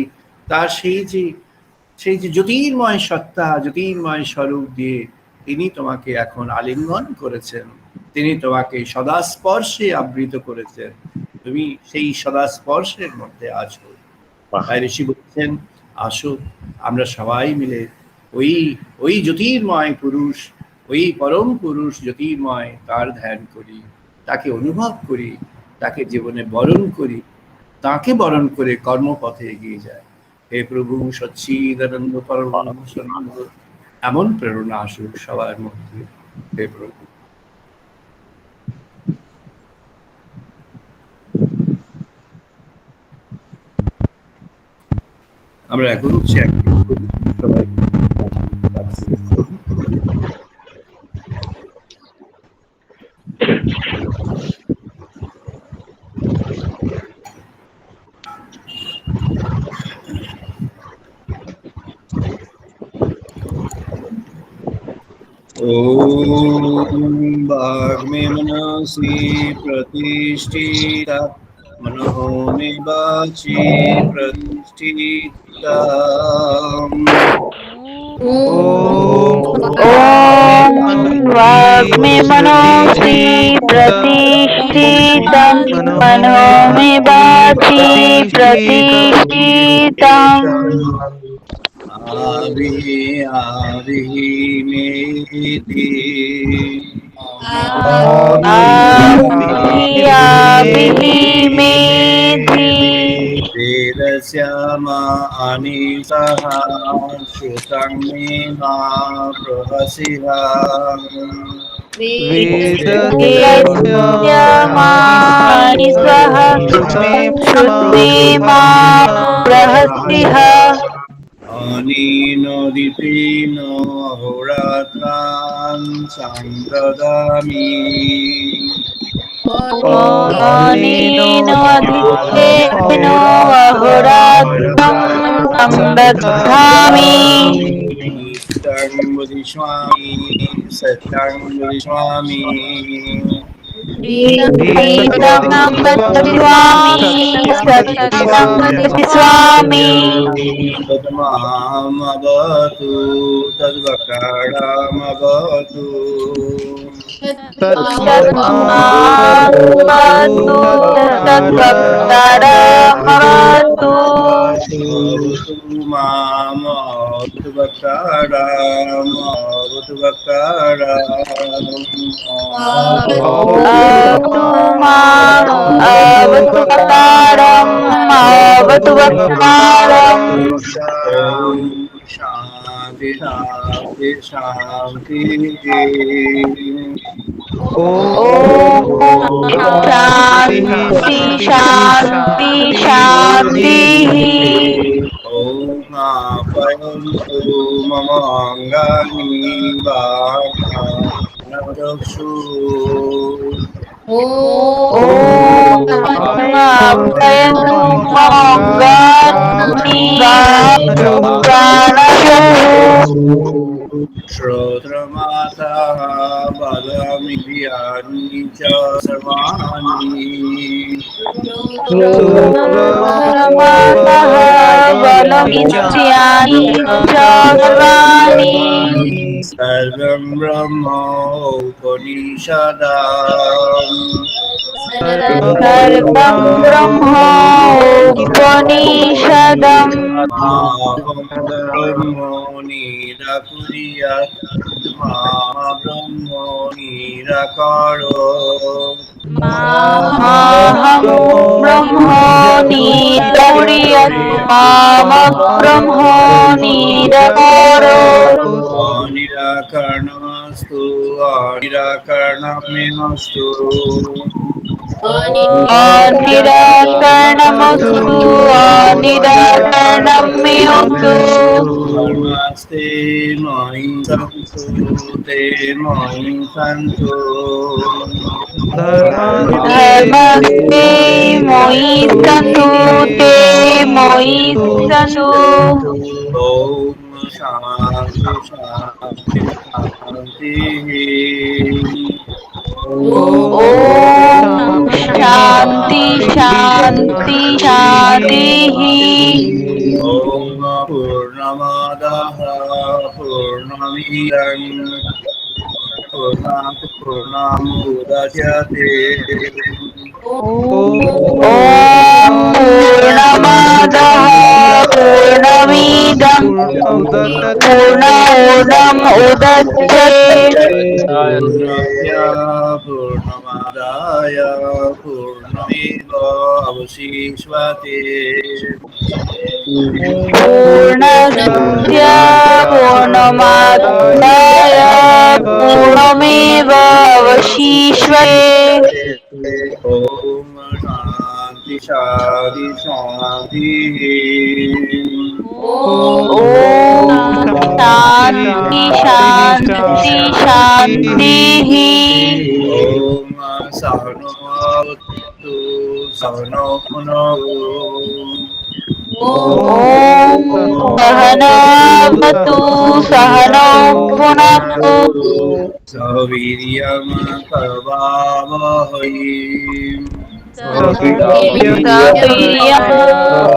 তার সেই যে জ্যোতির্ময় সত্তা, জ্যোতির্ময় স্বরূপ দিয়ে তিনি তোমাকে এখন আলিঙ্গন করেছেন, তিনি তোমাকে সদা স্পর্শে আবৃত করেছেন, তুমি সেই সদা স্পর্শের মধ্যে আছো। তাই ঋষি বলছেন, আসো আমরা সবাই মিলে ওই ওই জ্যোতির্ময় পুরুষ, ওই পরম পুরুষ জ্যোতির্ময় তার ধ্যান করি, তাকে অনুভব করি, তাকে জীবনে বরণ করি, তাকে বরণ করে কর্মপথে এগিয়ে যায়। হে প্রভু সচ্চিদানন্দ পরমানন্দ, এমন প্রেরণা আসুক সবার মধ্যে। হে প্রভু। আমরা এখন হচ্ছে সবাই ओम वाग्मे मनसि प्रतिष्ठिता, मनो मे वाचि प्रतिष्ठिता। ओम ॐ वाग्मे मनसि प्रतिष्ठितं मनो मे वाचि प्रतिष्ठितम् आविः आविः मेति आविः मेधि वेदस्यामानि सह श्रुतं मे मा प्रहसिहा। वेदस्यमानि स्वः श्रुति मा प्रहस्तिः अनेन दीपेन अहोरात्रान् सम्प्रदामि। अनेन दीपेन अहोरात्रं संबद्धामि सत्यं वदिष्यामि, सत्यं वदिष्यामि। सत्यं वदिष्यामि सत्यं वदिष्यामि तद्मामवतु तद्वक्तारमवतु। तद्मामवतु तद्वक्तारमवतु अवतु मामवतु वक्तारमवतु अवतु माम् अवतु वक्तारम् अवतु वक्तारम् शान्ति शान्ति शान्ति। ॐ शान्ति शान्ति शान्तिः। ॐ आपयन्तु मम अङ्गानि वाक्कायचक्षु। ॐ आपयन्तु मम अङ्गानि वाक्प्राणचक्षुः। श्रोत्रमाता बलमिन्द्रियाणि च सर्वाणि। श्रोत्रमातः बलमिन्द्रियाणि च सर्वाणि। सर्वं ब्रह्मोपनिषदाम्। सर्वं ब्रह्मोपनिषदम्। माहं ब्रह्मो निराकुर्यात् मा ब्रह्मो निराकारोत्। माहं ब्रह्मो निराकुर्यात् मां ब्रह्मो निराकारोत्। अनिराकरणमस्तु अनिराकरणमेस्तु। अनिराकरणमस्तु अनिराकरणमेस्तु। धर्मस्ते मयि सन्तु ते मयि सन्तु। धर्मस्ते मयि सन्तु ते मयि सन्तु। ॐ शान्ति शान्ति शान्तिः। ॐ शान्ति शान्ति शान्तिः। ॐ पूर्णमादाः पूर्णमिदं पूर्णात् पूर्णमुदच्यते ॐ पूर्णमादः पूर्णमिदं पूर्णोदम् उदच्यते पूर्णमादाय पूर्णमेवावशिष्यते पूर्णस्य पूर्णमादाय पूर्णमेव अवशिष्यते। ॐ शान्ति शान्ति शान्तिः ॐ शान्ति शान्ति शान्तिः। ॐ सहनो भवतु सहनो ॐ सहनावतु सहनौ भुनक्तु सवीर्यं करवावहै सवीर्यं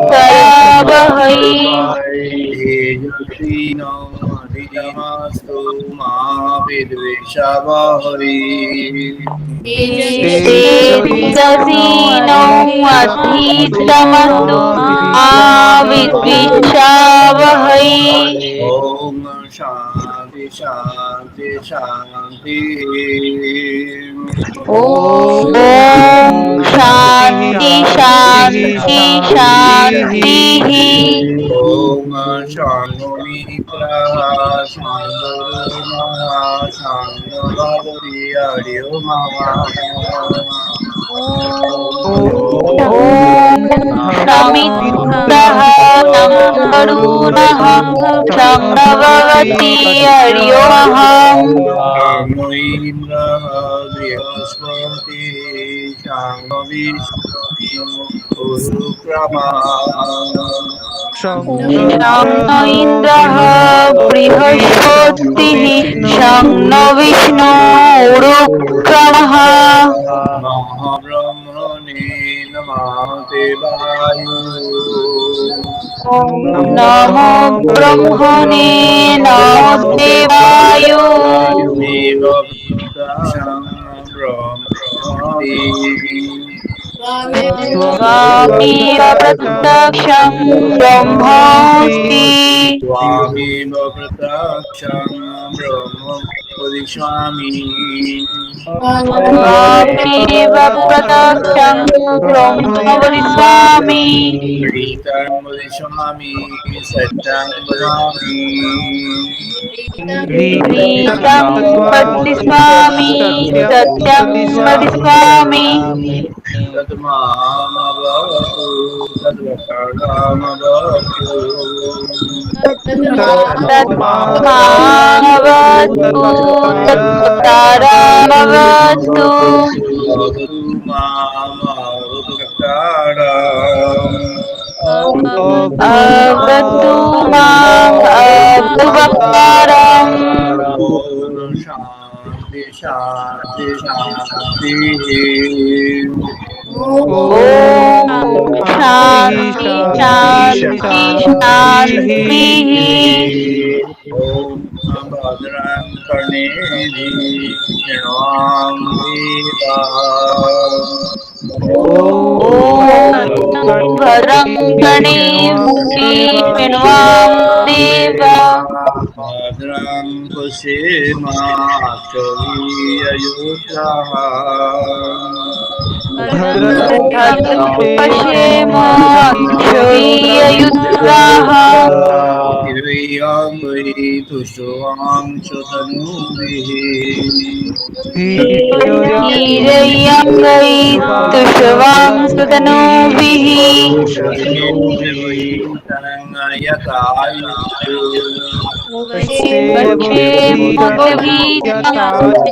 करवावहै तेजस्विनाधीतमस्तु मा विद्विषावहै तेजस्विनो अधीतमस्तु मा विद्विषावहै। ॐ शान्ति शान्ति शान्तिः ॐ शान्ति शान्ति शान्तिः। ॐ शान्तिमित्रः शान्तरुणः शान्तभवति हरिः ॐ शमितः शङ्करुणः शङ्भवति हरि ओम्। इन्द्रः बृहस्पति शान्तविष्णुरुक्रमा शं इन्द्रः बृहस्पतिः शं विष्णुरुक्रमः। महाब्रह्मणे नमः देवाय नमो ब्रह्मणे नमो देवाय। स्वामेव प्रत्यक्षं ब्रह्मास्मि। स्वामेव प्रत्यक्षं ब्रह्म वदिष्यामि स्वामेव प्रत्यक्षं ब्रह्म वदिष्यामि। रीतं वदिष्यामि सत्यं वदामि रीतं वदिष्यामि सत्यं वदिष्यामि। तद्मामवतु तद्वकारमवतु तत्मामवतु तत्तारामवतु। भवतु मामवतुकारम् अवतु माम् अवतुवक्तारम्। ॐ शान्ति शान्ति शान्तिः ॐ शान्ति शान्ति शान्तिः। ॐ भद्रं कर्णेभिः शृण्वां ॐ भद्रं कर्णेभिर्विण्वां देवा। भद्रं पश्येमाक्षवीर्ययुत्राः भद्रं पश्येमाक्षवीर्ययुत्राः। दिव्यां वै तुष्टवां शतनूभिः ीरय्यं वै तुष्वां सुतनूभिः।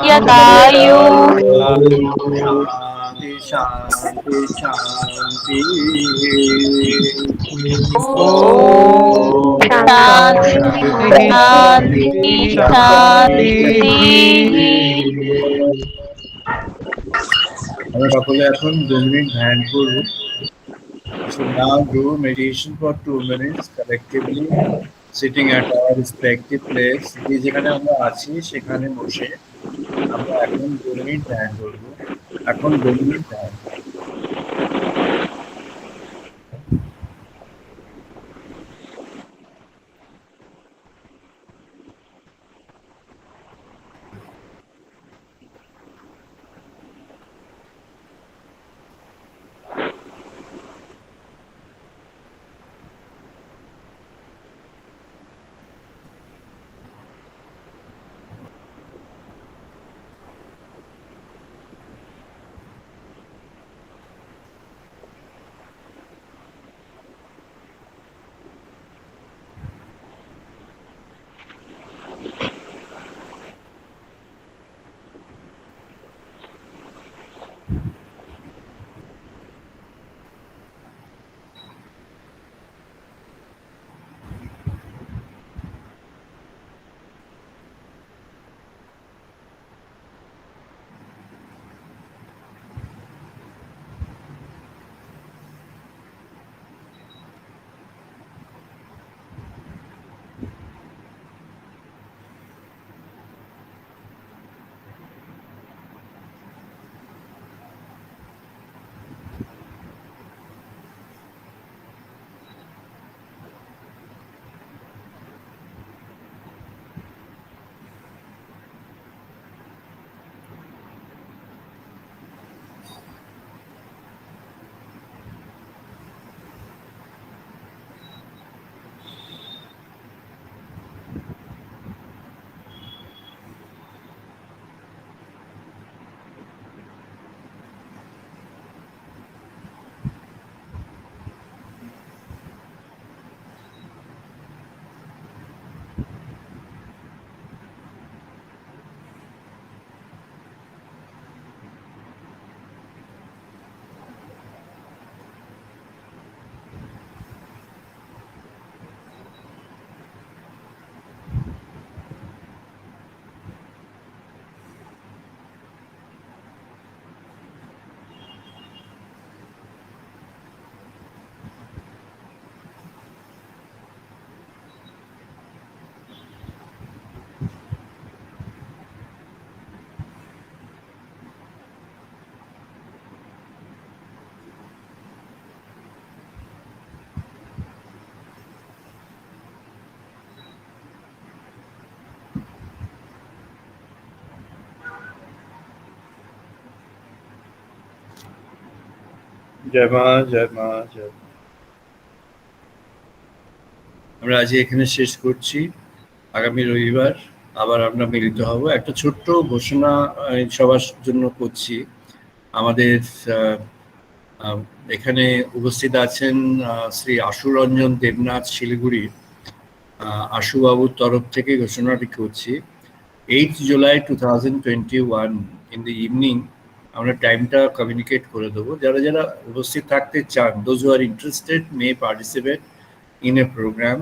यतायु शान्ति शान्ति शान्ति शान्ति शान्तिः। আমরা সকলে এখন 2 মিনিট ধ্যান করব। So now do meditation for 2 minutes collectively, sitting at our respective place. যে যেখানে আমরা আছি সেখানে বসে আমরা এখন 2 মিনিট ধ্যান করব। এখন 2 মিনিট ধ্যান। জয় মা, জয় মা, জয় মা। আমরা আজ এখানে শেষ করছি। আগামী রবিবার আবার আমরা মিলিত হব। একটা ছোট্ট ঘোষণা সবার জন্য করছি। আমাদের এখানে উপস্থিত আছেন শ্রী আশুরঞ্জন দেবনাথ শিলিগুড়ি। আশুবাবুর তরফ থেকে ঘোষণাটি করছি। 8th July 2021 in the evening আমরা টাইমটা কমিউনিকেট করে দেবো। যারা যারা উপস্থিত থাকতে চান, those who are interested may participate in a program.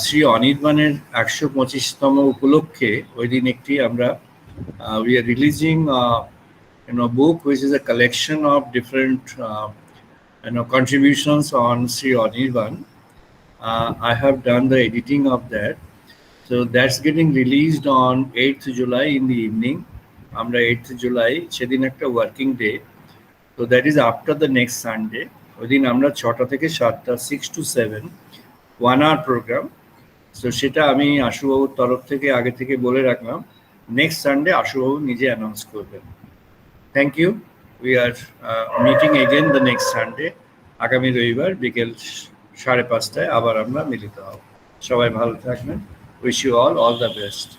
Shri অনির্বাণের 125তম উপলক্ষে ওই দিন একটি আমরা we are releasing book which is a collection of different contributions on Sri Anirban. I have done the editing of that. So that's getting released on 8th July in the evening. Amra 8th July সেদিন একটা working day, so that is after the next Sunday. ওই দিন আমরা 6টা থেকে 7টা 6 to 7 1 hour program. So সেটা আমি আশুবাবুর তরফ থেকে আগে থেকে বলে রাখলাম। নেক্সট সানডে আশুবাবু নিজে অ্যানাউন্স করবেন। Thank you. We are meeting again the next Sunday. আগামী রবিবার বিকেল 5:30টায় আবার আমরা মিলিত হব। সবাই ভালো থাকবেন। Wish you all the best.